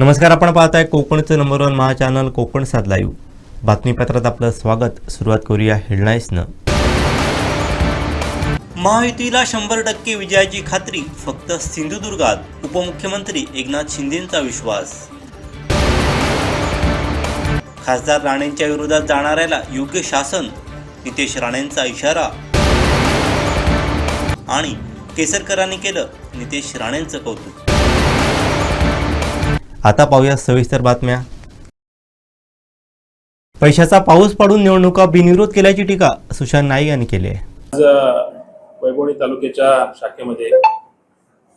नमस्कार, आपण पाहताय कोकणचं नंबर 1 महा चॅनल कोकण सात लाईव्ह. बातमीपत्रात आपलं स्वागत. सुरुवात करूया हेडलाईन्सनं. महायुतीला 100% विजयाची खात्री, फक्त सिंधुदुर्गात. उपमुख्यमंत्री एकनाथ शिंदेंचा विश्वास. खासदार राणेंच्या विरोधात जाणाऱ्याला योग्य शासन, नितेश राणेंचा इशारा. आणि केसरकरांनी केलं नितेश राणेंचं कौतुक. आता पाहूया सविस्तर बातम्या. पैशाचा पाऊस पाडून निवडणुका बिनविरोध केल्याची टीका सुशांत नाईक यांनी केली आहे. आज वैभववाडी तालुक्याच्या शाखेमध्ये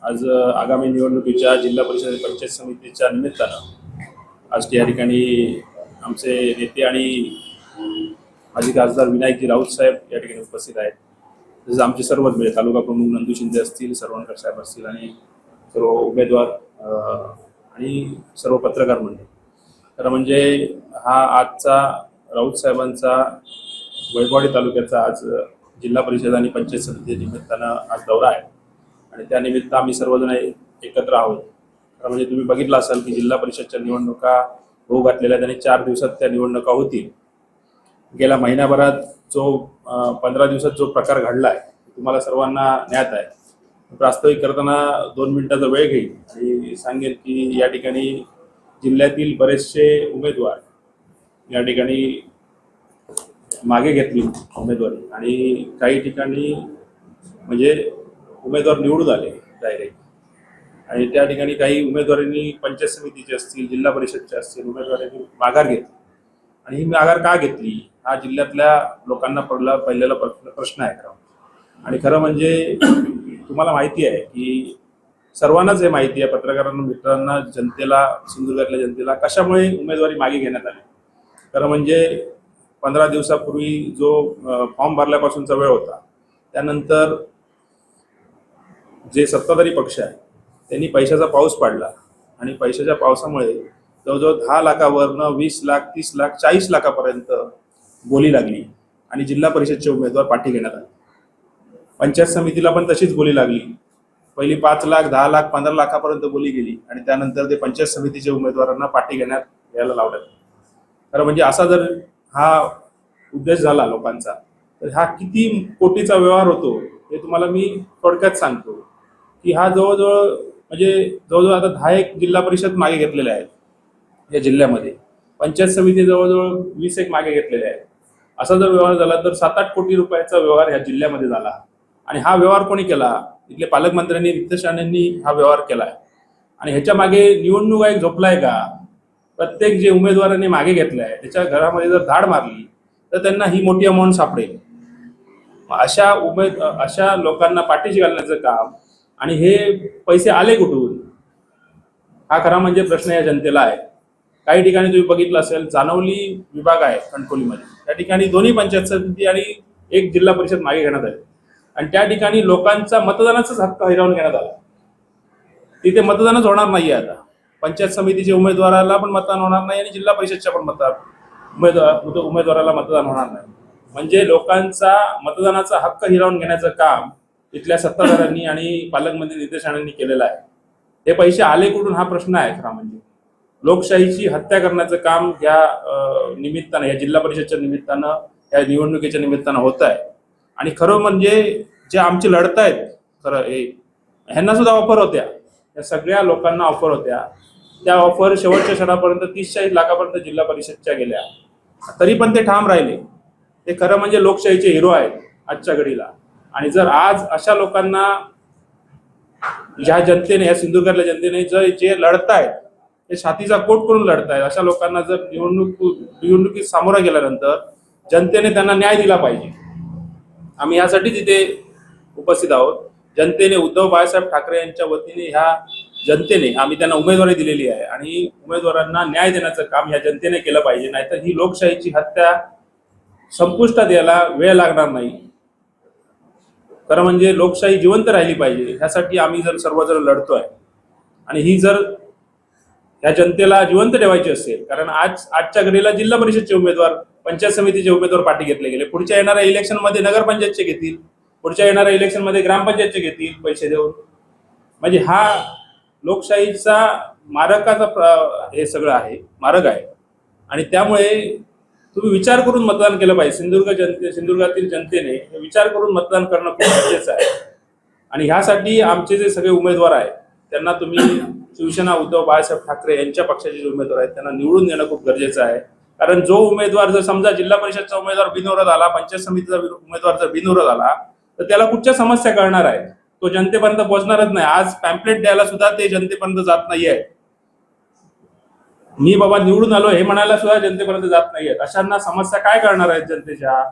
आज आगामी निवडणुकीच्या जिल्हा परिषद पंचायत समितीच्या निमित्तानं आज या ठिकाणी आमचे नेते आणि माजी खासदार विनायकजी राऊत साहेब या ठिकाणी उपस्थित आहेत. तसेच आमचे सर्वच म्हणजे तालुका प्रमुख नंदू शिंदे असतील, सरवणकर साहेब असतील आणि सर्व उमेदवार आणि सर्व पत्रकार मंडळी. तर म्हणजे हा आजचा राऊत साहेबांचा वैभववाडी तालुक्याचा आज जिल्हा परिषद आणि पंचायत समिती निमित्तानं आज दौरा आहे आणि त्यानिमित्त आम्ही सर्वजण एकत्र आहोत. तर म्हणजे तुम्ही बघितलं असाल की जिल्हा परिषदच्या निवडणुका होऊ घातलेल्या आहेत आणि 4 दिवसात त्या निवडणुका होतील. गेल्या महिन्याभरात जो 15 दिवसात जो प्रकार घडला आहे तुम्हाला सर्वांना ज्ञात आहे. प्रास्ताविक करताना 2 मिनिटाचा वेळ घेईल आणि सांगेल की या ठिकाणी जिल्ह्यातील बरेचसे उमेदवार या ठिकाणी मागे घेतली उमेदवारी आणि काही ठिकाणी म्हणजे उमेदवार निवडून आले डायरेक्ट आणि त्या ठिकाणी काही उमेदवारांनी पंचायत समितीचे असतील, जिल्हा परिषदचे असतील उमेदवारांनी माघार घेतली. आणि ही माघार का घेतली हा जिल्ह्यातल्या लोकांना पहिलेला प्रश्न आहे खरं. आणि खरं म्हणजे तुम्हाला माहिती आहे की सर्वांनाच हे माहिती आहे, पत्रकारांना, मित्रांना, जनतेला, सिंधुदुर्गातल्या जनतेला कशामुळे उमेदवारी मागे घेण्यात आली. खरं म्हणजे 15 दिवसापूर्वी जो फॉर्म भरल्यापासूनचा वेळ होता त्यानंतर जे सत्ताधारी पक्ष आहे त्यांनी पैशाचा पाऊस पाडला आणि पैशाच्या पावसामुळे जवळजवळ 10 लाखावरनं 20 लाख, 30 लाख, 40 लाखापर्यंत बोली लागली आणि जिल्हा परिषदचे उमेदवार पाठी घेण्यात आले. पंचायत समितीला पण तशीच बोली लागली. पहिली 5 लाख, 10 लाख, 15 लाखापर्यंत बोली गेली आणि त्यानंतर ते पंचायत समितीच्या उमेदवारांना पाठी घ्यायला लावण्यात. खरं म्हणजे असा जर हा उद्देश झाला लोकांचा तर हा किती कोटीचा व्यवहार होतो हे तुम्हाला मी थोडक्यात सांगतो की हा जवळजवळ आता 10 जिल्हा परिषद मागे घेतलेल्या आहेत या जिल्ह्यामध्ये. पंचायत समिती जवळजवळ 20 मागे घेतलेले आहेत. असा जर व्यवहार झाला तर 7-8 कोटी रुपयाचा व्यवहार ह्या जिल्ह्यामध्ये झाला. आणि हा व्यवहार कोणी केला? इथले पालकमंत्र्यांनी, नितेश राणेंनी हा व्यवहार केलाय. आणि ह्याच्या मागे निवडणूक आयोग झोपलाय का? प्रत्येक जे उमेदवारांनी मागे घेतलाय त्याच्या घरामध्ये जर धाड मारली तर त्यांना ही मोठी अमाऊंट सापडेल. अशा लोकांना पाठीशी घालण्याचं काम आणि हे पैसे आले कुठून हा खरा म्हणजे प्रश्न या जनतेला आहे. काही ठिकाणी तुम्ही बघितलं असेल, जानवली विभाग आहे कणकवलीमध्ये, त्या ठिकाणी दोन्ही पंचायत समिती आणि 1 जिल्हा परिषद मागे घेण्यात आले आणि त्या ठिकाणी लोकांचा मतदानाचाच हक्क हिरावून घेण्यात आला. तिथे मतदानच होणार नाहीये. आता पंचायत समितीच्या उमेदवाराला पण मतदान होणार नाही आणि जिल्हा परिषदच्या पण उमेदवाराला मतदान होणार नाही. म्हणजे लोकांचा मतदानाचा हक्क हिरावून घेण्याचं काम इथल्या सत्ताधाऱ्यांनी आणि पालकमंत्री नितेश राणेंनी केलेलं आहे. हे पैसे आले कुठून हा प्रश्न आहे खरा म्हणजे. लोकशाहीची हत्या करण्याचं काम या निमित्तानं, या जिल्हा परिषदच्या निमित्तानं, या निवडणुकीच्या निमित्तानं होत आहे. आणि खरं म्हणजे जे आमचे लढतायत खरं ह्यांना सुद्धा ऑफर होत्या, या सगळ्या लोकांना ऑफर होत्या. त्या ऑफर शेवटच्या क्षणापर्यंत 30-40 लाखापर्यंत जिल्हा परिषदच्या गेल्या, तरी पण ते ठाम राहिले. ते खरं म्हणजे लोकशाहीचे हिरो आहेत आजच्या घडीला. आणि जर आज अशा लोकांना ज्या जनतेने, या सिंधुदुर्गातल्या जनतेने जे लढतायत ते छातीचा कोट करून लढतायत, अशा लोकांना जर निवडणुकीत सामोरा गेल्यानंतर जनतेने त्यांना न्याय दिला पाहिजे. आम्ही यासाठीच इथे उपस्थित आहोत. जनतेने, उद्धव बाळासाहेब ठाकरे यांच्या वतीने ह्या जनतेने, आम्ही त्यांना उमेदवारी दिलेली आहे आणि उमेदवारांना न्याय देण्याचं काम ह्या जनतेने केलं पाहिजे. नाहीतर ही लोकशाहीची हत्या संपुष्टात यायला वेळ लागणार नाही. खरं म्हणजे लोकशाही जिवंत राहिली पाहिजे, ह्यासाठी आम्ही जर सर्वजण लढतोय. आणि ही जर या जनतेला जिवंत ठेवायची असेल, कारण आजच्या घडीला जिल्हा परिषदचे उमेदवार, पंचायत समितीचे उमेदवार पाठी घेतले गेले. पुढच्या येणाऱ्या इलेक्शनमध्ये नगरपंचायतचे घेतील, पुढच्या येणाऱ्या इलेक्शनमध्ये ग्रामपंचायतचे घेतील पैसे देऊन. म्हणजे हा लोकशाहीचा हे सगळं आहे, मारक आहे. आणि त्यामुळे तुम्ही विचार करून मतदान केलं पाहिजे. सिंधुदुर्गातील जनतेने विचार करून मतदान करणं खूप गरजेचं आहे. आणि ह्यासाठी आमचे जे सगळे उमेदवार आहेत त्यांना तुम्ही शिवसेना उद्धव बाळासाहेब ठाकरे यांच्या पक्षाचे जे उमेदवार आहेत त्यांना निवडून देणं खूप गरजेचं आहे. कारण जो उमेदवार जर समजा जिल्हा परिषदचा उमेदवार बिनविरोध आला, पंचायत समितीचा उमेदवार जर बिनविरोध आला, तर त्याला कुठच्या समस्या कळणार आहेत, तो जनतेपर्यंत पोहोचणारच नाही. आज पॅम्पलेट द्यायला सुद्धा ते जनतेपर्यंत जात नाहीये. मी बाबा निवडून आलो हे म्हणायला सुद्धा जनतेपर्यंत जात नाहीयेत. अशांना समस्या काय करणार आहेत जनतेच्या?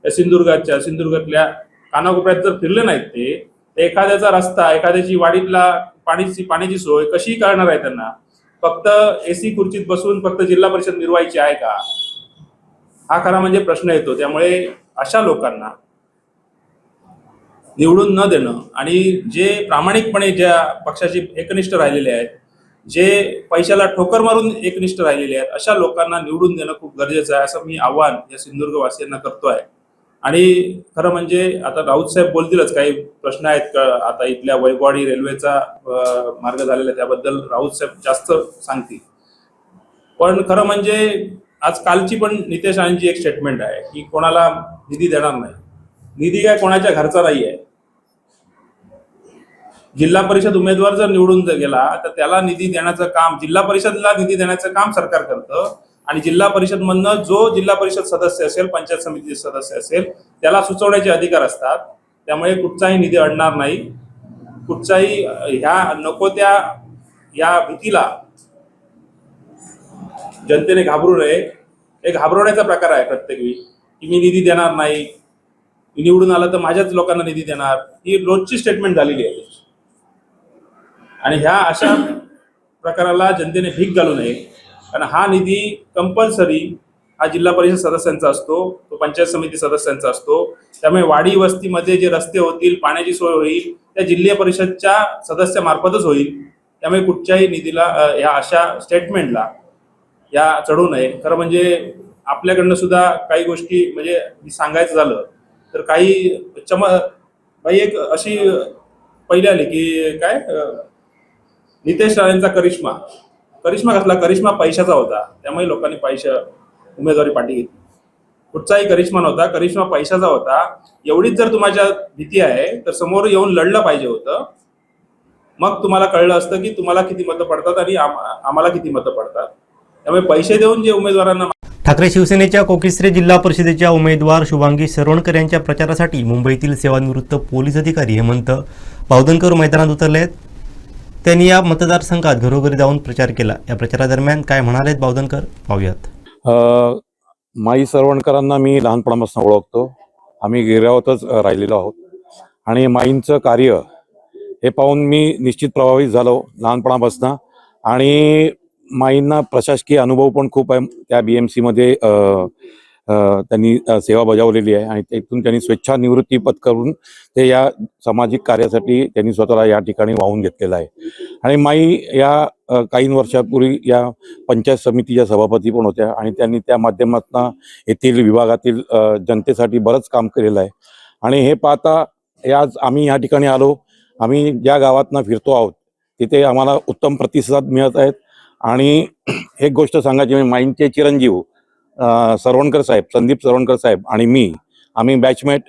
सिंधुदुर्गातल्या कानाकोपऱ्यात जर फिरले नाहीत ते एखाद्याचा रस्ता, एखाद्याची वाडीतला पाण्याची सोय कशी करणार आहे त्यांना? फक्त एसी खुर्चीत बसून फक्त जिल्हा परिषद मिरवायची आहे का? हा खरा म्हणजे प्रश्न येतो. त्यामुळे अशा लोकांना निवडून न देणं आणि जे प्रामाणिकपणे ज्या पक्षाची एकनिष्ठ राहिलेले आहेत, जे पैशाला ठोकर मारून एकनिष्ठ राहिलेले आहेत, अशा लोकांना निवडून देणं खूप गरजेचं आहे, असं मी आव्हान या सिंधुदुर्ग वासियांना करतोय. आणि खरं म्हणजे आता राऊत साहेब बोलतीलच, काही प्रश्न आहेत आता इथल्या वैभववाडी रेल्वेचा मार्ग झालेला आहे त्याबद्दल राऊत साहेब जास्त सांगतील. पण खरं म्हणजे आज कालची पण नितेश राणेंची एक स्टेटमेंट आहे की कोणाला निधी देणार नाही. निधी काय कोणाच्या घरचा नाही आहे. जिल्हा परिषद उमेदवार जर निवडून गेला तर त्याला निधी देण्याचं काम, जिल्हा परिषदला निधी देण्याचं काम सरकार करतं. आणि जिल्हा परिषद मधनं जो जिल्हा परिषद सदस्य असेल, पंचायत समितीचे सदस्य असेल, त्याला सुचवण्याचे अधिकार असतात. त्यामुळे कुठचाही निधी अडणार नाही. कुठचाही ह्या नको त्या या भीतीला जनतेने घाबरू नये. हे घाबरवण्याचा प्रकार आहे प्रत्येक वेळी की मी निधी देणार नाही, मी निवडून आला तर माझ्याच लोकांना निधी देणार, ही रोजची स्टेटमेंट झालेली आहे. आणि ह्या अशा प्रकाराला जनतेने भीक घालू नये. कारण हा निधी कंपल्सरी हा जिल्हा परिषद सदस्यांचा असतो, तो पंचायत समिती सदस्यांचा असतो. त्यामुळे वाडी वस्तीमध्ये जे रस्ते होतील, पाण्याची सोय होईल, त्या जिल्हा परिषदच्या सदस्यामार्फतच होईल. त्यामुळे कुठच्याही निधीला या अशा स्टेटमेंटला या चढू नये. खरं म्हणजे आपल्याकडनं सुद्धा काही गोष्टी म्हणजे सांगायचं झालं तर काही एक अशी पहिली आली की काय नितेश राणेंचा करिश्मा कसला? करिश्मा पैशाचा होता. त्यामुळे लोकांनी उमेदवारी पाठी घेतली. कुठचाही करिश्मा नव्हता, करिश्मा पैशाचा होता. एवढीच जर तुम्हाला भीती आहे तर समोर येऊन लढलं पाहिजे होतं. मग तुम्हाला कळलं असतं की तुम्हाला किती मतं पडतात आणि आम्हाला किती मतं पडतात. त्यामुळे पैसे देऊन जे उमेदवारांना ठाकरे शिवसेनेच्या कोकिसरे जिल्हा परिषदेच्या उमेदवार शुभांगी सरवणकर यांच्या प्रचारासाठी मुंबईतील सेवानिवृत्त पोलीस अधिकारी हेमंत बावधनकर मैदानात उतरले आहेत. त्यांनी या मतदारसंघात घरोघरी जाऊन प्रचार केला. या प्रचारादरम्यान काय म्हणालेत बावधनकर, पाहूयात. माई सरवणकरांना मी लहानपणापासून ओळखतो. आम्ही गिरावतच राहिलेलो आहोत आणि माईंचं कार्य हे पाहून मी निश्चित प्रभावित झालो लहानपणापासून. आणि माईंना प्रशासकीय अनुभव पण खूप आहे. त्या BMC मध्ये त्यांनी सेवा बजावलेली आहे आणि त्यातून त्यांनी स्वेच्छानिवृत्ती पत्करून ते या सामाजिक कार्यासाठी त्यांनी स्वतःला या ठिकाणी वाहून घेतलेलं आहे. आणि माई या काही वर्षापूर्वी या पंचायत समितीच्या सभापती पण होत्या आणि त्यांनी त्या माध्यमातून येथील विभागातील जनतेसाठी बरंच काम केलेलं आहे. आणि हे पाहता आज आम्ही या ठिकाणी आलो. आम्ही ज्या गावातनं फिरतो आहोत तिथे आम्हाला उत्तम प्रतिसाद मिळत आहेत. आणि एक गोष्ट सांगायची म्हणजे माईंचे चिरंजीव सरवणकर साहेब, संदीप सरवणकर साहेब आणि आम्ही बॅचमेट.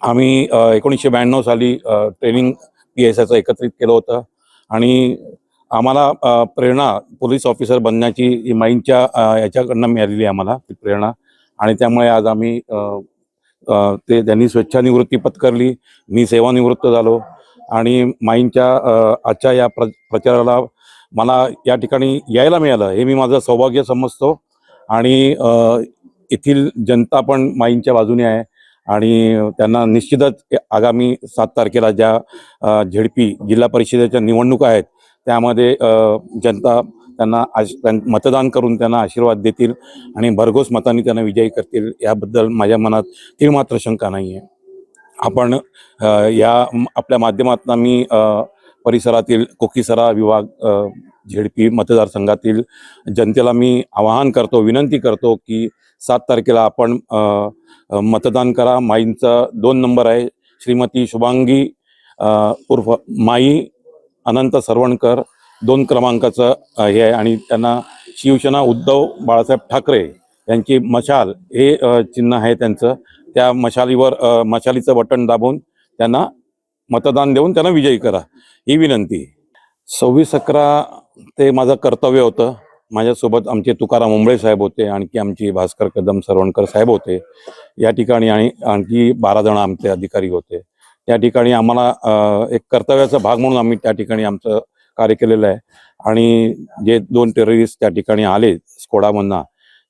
आम्ही 1992 साली ट्रेनिंग PSIचं एकत्रित केलं होतं आणि आम्हाला प्रेरणा पोलीस ऑफिसर बनण्याची माईंच्या याच्याकडनं मिळालेली आहे आम्हाला ती प्रेरणा. आणि त्यामुळे आज आम्ही त्यांनी स्वेच्छानिवृत्ती पत्करली, मी सेवानिवृत्त झालो आणि माईंच्या आजच्या या प्रचाराला मला या ठिकाणी यायला मिळालं हे मी माझं सौभाग्य समजतो. आणि येथील जनता पण माईंच्या बाजूने आहे आणि त्यांना निश्चितच आगामी 7 तारखेला ज्या ZP जिल्हा परिषदेच्या निवडणुका आहेत त्यामध्ये जनता त्यांना मतदान करून त्यांना आशीर्वाद देतील आणि भरघोस मतांनी त्यांना विजयी करतील याबद्दल माझ्या मनात ती मात्र शंका नाही आहे. आपण या आपल्या माध्यमातून मी परिसरातील कोकिसरा विभाग ZP मतदारसंघातील जनतेला मी आवाहन करतो, विनंती करतो की 7 तारखेला आपण मतदान करा. माईंचा 2 नंबर आहे, श्रीमती शुभांगी उर्फ माई अनंत सरवणकर 2 क्रमांकाचं हे आहे आणि त्यांना शिवसेना उद्धव बाळासाहेब ठाकरे यांची मशाल हे चिन्ह आहे त्यांचं. त्या मशालीवर मशालीचं बटन दाबून त्यांना मतदान देऊन त्यांना विजयी करा ही विनंती. 26/11 ते माझं कर्तव्य होतं. माझ्यासोबत आमचे तुकाराम ओंबळे साहेब होते, आणखी आमची भास्कर कदम सरवणकर साहेब होते या ठिकाणी, आणि आणखी 12 जण आमचे अधिकारी होते. त्या ठिकाणी आम्हाला एक कर्तव्याचा भाग म्हणून आम्ही त्या ठिकाणी आमचं कार्य केलेलं आहे. आणि जे 2 टेररिस्ट त्या ठिकाणी आले स्कोडामधनं,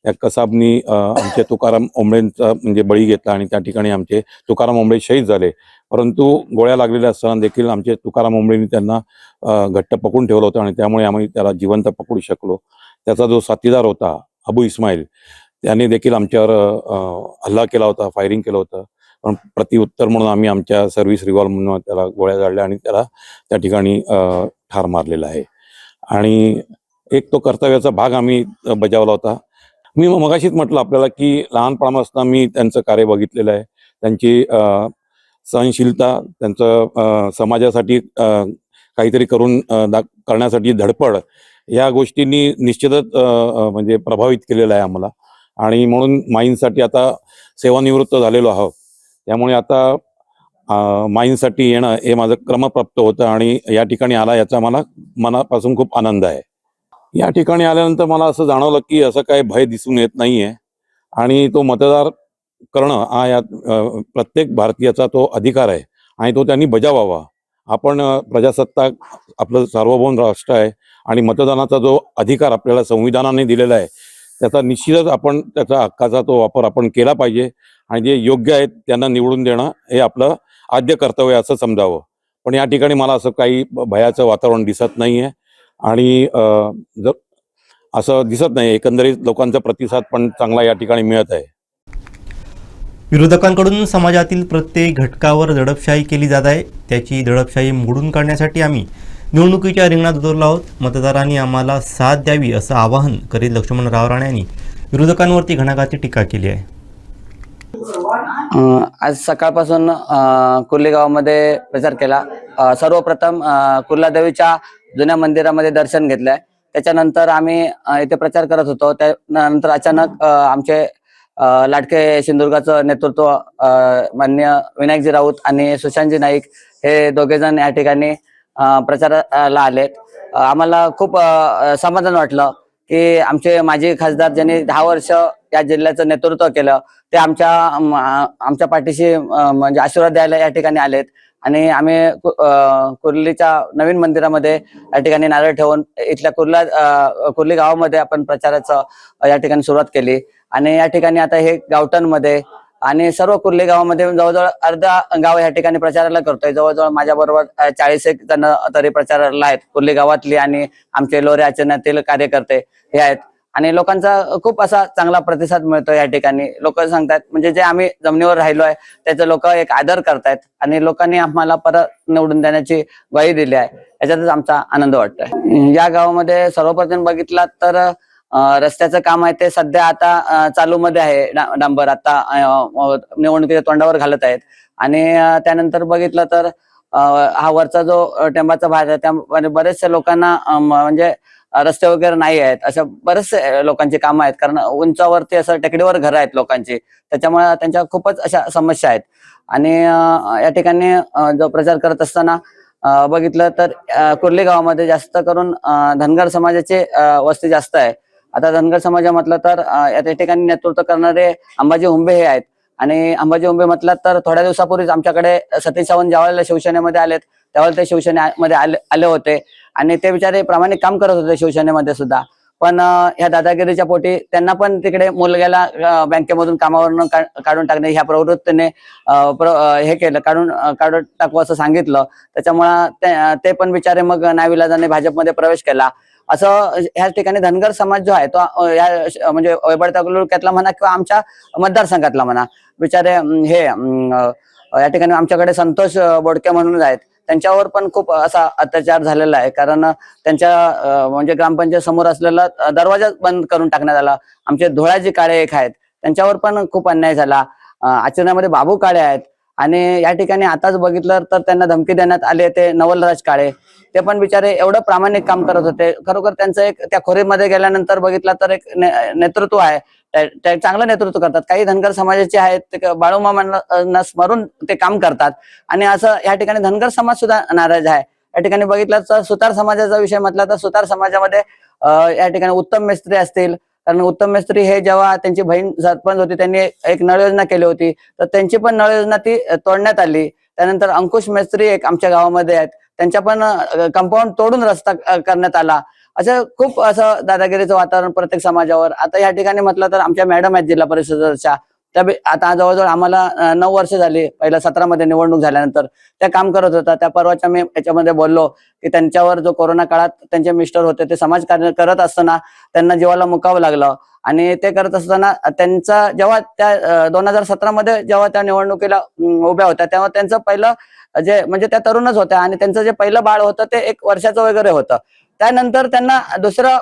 त्या कसाबनी आमचे तुकाराम ओंबळेंचा म्हणजे बळी घेतला आणि त्या ठिकाणी आमचे तुकाराम ओंबळे शहीद झाले. परंतु गोळ्या लागलेल्या असताना देखील आमचे तुकाराम ओंबळेंनी त्यांना घट्ट पकडून ठेवलं होतं आणि त्यामुळे आम्ही त्याला जिवंत पकडू शकलो. त्याचा जो साथीदार होता अबू इस्माईल, त्याने देखील आमच्यावर हल्ला केला होता, फायरिंग केलं होतं. पण प्रतिउत्तर म्हणून आम्ही आमच्या सर्व्हिस रिव्हॉल्वरमधून त्याला गोळ्या झाडल्या आणि त्याला त्या ठिकाणी ठार मारलेला आहे. आणि एक तो कर्तव्याचा भाग आम्ही बजावला होता. मी मगाशीच म्हटलं आपल्याला की लहानपणापासून मी त्यांचं कार्य बघितलेलं आहे. त्यांची सहनशीलता, त्यांचं समाजासाठी काहीतरी करण्यासाठी धडपड, या गोष्टींनी निश्चितच म्हणजे प्रभावित केलेलं आहे आम्हाला. आणि म्हणून माईंसाठी आता सेवानिवृत्त झालेलो आहोत. त्यामुळे आता माईंसाठी येणं हे माझं क्रमप्राप्त होतं आणि या ठिकाणी आला याचा मला मनापासून खूप आनंद आहे. या ठिकाणी आल्यानंतर मला असं जाणवलं की असं काही भय दिसून येत नाही आहे आणि तो मतदार करणं हा या प्रत्येक भारतीयाचा तो अधिकार आहे आणि तो त्यांनी बजावावा. आपण प्रजासत्ताक आपलं सार्वभौम राष्ट्र आहे आणि मतदानाचा जो अधिकार आपल्याला संविधानाने दिलेला आहे त्याचा निश्चितच आपण त्याचा हक्काचा तो वापर आपण केला पाहिजे आणि जे योग्य आहेत त्यांना निवडून देणं हे आपलं आद्य कर्तव्य असं समजावं. पण या ठिकाणी मला असं काही भयाचं वातावरण दिसत नाही आहे आणि असं दिसत नाही. एकंदरीत लोकांचा प्रतिसाद पण चांगला या ठिकाणी मिळत आहे. विरोधकांकडून समाजातील प्रत्येक घटकावर दडपशाही केली जात आहे. त्याची दडपशाही मोडून काढण्यासाठी आम्ही निवडणुकीच्या रिंगणात उतरलो आहोत. मतदारांनी आम्हाला साथ द्यावी असं आवाहन करीत लक्ष्मणराव राणे यांनी विरोधकांवरती घणाघाती टीका केली आहे. आज सकाळपासून कुर्ली गावामध्ये प्रचार केला. सर्वप्रथम कुर्लादेवीच्या जुन्या मंदिरामध्ये दर्शन घेतलंय. त्याच्यानंतर आम्ही इथे प्रचार करत होतो. त्यानंतर अचानक आमचे लाडके सिंधुदुर्गाचं नेतृत्व माननीय विनायकजी राऊत आणि सुशांतजी नाईक हे दोघे जण या ठिकाणी प्रचाराला आलेत. आम्हाला खूप समाधान वाटलं की आमचे माजी खासदार ज्यांनी 10 वर्ष या जिल्ह्याचं नेतृत्व केलं ते आमच्या पाठीशी म्हणजे आशीर्वाद द्यायला या ठिकाणी आलेत. आणि आम्ही कुर्लीच्या नवीन मंदिरामध्ये या ठिकाणी नारळ ठेवून इथल्या कुर्ली गावामध्ये आपण प्रचाराचं या ठिकाणी सुरुवात केली. आणि या ठिकाणी आता हे गावठणमध्ये आणि सर्व कुर्ली गावामध्ये जवळजवळ अर्धा गाव या ठिकाणी प्रचाराला करतोय. जवळजवळ माझ्या बरोबर 40 जण तरी प्रचाराला आहेत. कुर्ली गावातली आणि आमचे लोरे आचरणातील कार्यकर्ते हे आहेत आणि लोकांचा खूप असा चांगला प्रतिसाद मिळतो. या ठिकाणी लोक सांगतात म्हणजे जे आम्ही जमिनीवर राहिलोय त्याचे लोक एक आदर करतायत आणि लोकांनी आम्हाला परत निवडून देण्याची ग्वाही दिली आहे. याच्यातच आमचा आनंद वाटतोय. या गावामध्ये सर्वप्रथम बघितला तर रस्त्याचं काम आहे ते सध्या आता चालू मध्ये आहे. डांबर आता निवडणुकीच्या तोंडावर घालत आहेत. आणि त्यानंतर बघितलं तर हा वरचा जो टेंबाचा भाग आहे त्यामध्ये बरेचशा लोकांना म्हणजे रस्ते वगैरे नाही आहेत. अशा बरेचसे लोकांची कामं आहेत कारण उंचावरती असं टेकडीवर घरं आहेत लोकांची, त्याच्यामुळे त्यांच्या खूपच अशा समस्या आहेत. आणि या ठिकाणी जो प्रचार करत असताना बघितलं तर कुर्ली गावामध्ये जास्त करून धनगर समाजाची वस्ती जास्त आहे. आता धनगर समाज म्हटलं तर या ठिकाणी नेतृत्व करणारे अंबाजी हुंबे हे आहेत. आणि अंबाजी हुंबे म्हटलं तर थोड्या दिवसापूर्वीच आमच्याकडे सतीश सावंत ज्यावेळेला शिवसेनेमध्ये आलेत त्यावेळेला ते शिवसेनेमध्ये आले होते आणि ते बिचारे प्रामाणिक काम करत होते शिवसेनेमध्ये सुद्धा. पण ह्या दादागिरीच्या पोटी त्यांना पण तिकडे मुलग्याला बँकेमधून कामावरून काढून टाकणे ह्या प्रवृत्तीने हे केलं, काढून टाकू असं सांगितलं. त्याच्यामुळे ते पण बिचारे मग नाविलाजाने भाजपमध्ये प्रवेश केला. असं ह्या ठिकाणी धनगर समाज जो आहे तो या म्हणजे वैभव तालुक्यातला म्हणा किंवा आमच्या मतदारसंघातला म्हणा बिचारे हे या ठिकाणी आमच्याकडे संतोष बोडके म्हणून आहेत त्यांच्यावर पण खूप असा अत्याचार झालेला आहे. कारण त्यांच्या म्हणजे ग्रामपंचायत समोर असलेला दरवाजा बंद करून टाकण्यात आला. आमचे धुळाजी काळे एक आहेत त्यांच्यावर पण खूप अन्याय झाला. आचरणामध्ये बाबू काळे आहेत आणि या ठिकाणी आताच बघितलं तर त्यांना धमकी देण्यात आली. ते नवलराज काळे ते पण बिचारे एवढं प्रामाणिक काम करत होते. खरोखर त्यांचं एक त्या खोरीमध्ये गेल्यानंतर बघितलं तर एक नेतृत्व आहे. ते चांगलं नेतृत्व करतात. काही धनगर समाजाचे आहेत ते बाळूमामांना स्मरून ते काम करतात. आणि असं या ठिकाणी धनगर समाज सुद्धा नाराज आहे. या ठिकाणी बघितलं तर सुतार समाजाचा विषय म्हटला तर सुतार समाजामध्ये या ठिकाणी उत्तम मेस्त्री असतील. कारण उत्तम मेस्त्री हे जेव्हा त्यांची बहीण सरपंच होती त्यांनी एक नळ योजना केली होती, तर त्यांची पण नळ योजना ती तोडण्यात आली. त्यानंतर अंकुश मेस्त्री एक आमच्या गावामध्ये आहेत, त्यांच्या पण कंपाऊंड तोडून रस्ता करण्यात आला. असं खूप असं दादागिरीचं वातावरण प्रत्येक समाजावर. आता या ठिकाणी म्हटलं तर आमच्या मॅडम आहेत जिल्हा परिषदेच्या, त्या आता जवळजवळ आम्हाला 9 वर्ष झाली. पहिल्या 17 मध्ये निवडणूक झाल्यानंतर त्या काम करत होता. त्या परवाच्या मी याच्यामध्ये बोललो की त्यांच्यावर जो कोरोना काळात त्यांचे मिस्टर होते ते समाजकार्य करत असताना त्यांना जीवाला मुकावं लागलं. आणि ते करत असताना त्यांचा जेव्हा त्या 2017 मध्ये जेव्हा त्या निवडणुकीला उभ्या होत्या तेव्हा त्यांचं पहिलं जे म्हणजे त्या तरुणच होत्या आणि त्यांचं जे पहिलं बाळ होतं ते 1 वर्षाचं वगैरे होतं. त्यानंतर त्यांना दुसरं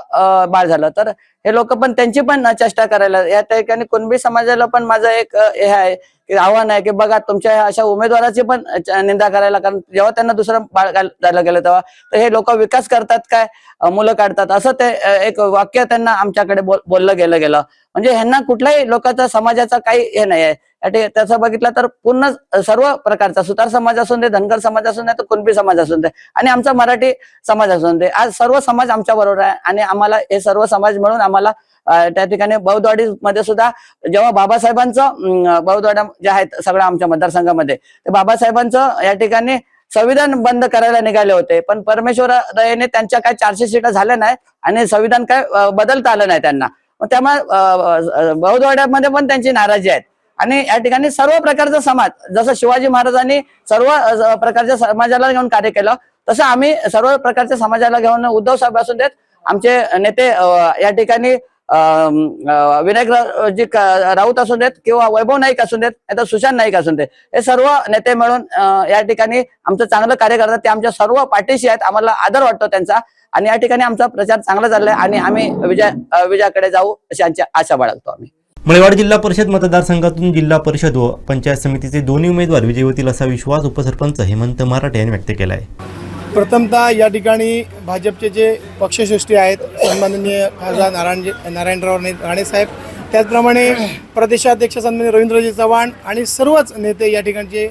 बाळ झालं. तर हे लोक पण त्यांची पण चेष्टा करायला या ठिकाणी कुणबी समाजाला पण माझं एक हे आहे की आव्हान आहे की बघा तुमच्या अशा उमेदवाराची पण निंदा करायला. कारण जेव्हा त्यांना दुसरं बाळ झालं गेलं तेव्हा तर हे लोक विकास करतात काय मुलं काढतात असं ते एक वाक्य त्यांना आमच्याकडे बोललं गेलं. म्हणजे ह्यांना कुठल्याही लोकांचा समाजाचा काही हे नाही आहे. त्याचं बघितलं तर पूर्ण सर्व प्रकारचा सुतार समाज असून दे, धनगर समाज असून दे, तर कुणबी समाज असून दे आणि आमचा मराठी समाज असून दे, आज सर्व समाज आमच्या बरोबर आहे. आणि आम्हाला हे सर्व समाज मिळून आम्हाला त्या ठिकाणी बौद्धवाडी मध्ये सुद्धा जेव्हा बाबासाहेबांचं बौद्धवाड्या जे आहेत सगळ्या आमच्या मतदारसंघामध्ये ते बाबासाहेबांचं या ठिकाणी संविधान बंद करायला निघाले होते. पण परमेश्वर दयेने त्यांच्या काय 400 सीटा झाल्या नाही आणि संविधान काय बदलता आलं नाही त्यांना. त्यामुळे बौद्धवाड्यामध्ये पण त्यांची नाराजी आहे. आणि या ठिकाणी सर्व प्रकारचा समाज जसं शिवाजी महाराजांनी सर्व प्रकारच्या समाजाला घेऊन कार्य केलं तसं आम्ही सर्व प्रकारच्या समाजाला घेऊन उद्धव साहेब असून देत, आमचे नेते या ठिकाणी विनायकजी राऊत असून देत किंवा वैभव नाईक असून देत नाही तर सुशांत नाईक असून देत, हे सर्व नेते मिळून या ठिकाणी आमचं चांगलं कार्य करतात. ते आमच्या सर्व पाठीशी आहेत. आम्हाला आदर वाटतो त्यांचा. आणि या ठिकाणी आमचा प्रचार चांगला चाललाय आणि आम्ही विजयाकडे जाऊ अशी आशा बाळगतो आम्ही. मळेवाड जिल्हा परिषद मतदारसंघातून जिल्हा परिषद व पंचायत समितीचे दोन्ही उमेदवार विजयी होतील असा विश्वास उपसरपंच हेमंत मराठे यांनी व्यक्त केला आहे. प्रथमतः या ठिकाणी भाजपचे जे पक्षश्रेष्ठी आहेत सन्माननीय खासदार नारायणराव राणेसाहेब, त्याचप्रमाणे प्रदेशाध्यक्ष सन्माननीय रवींद्रजी चव्हाण आणि सर्वच नेते या ठिकाणचे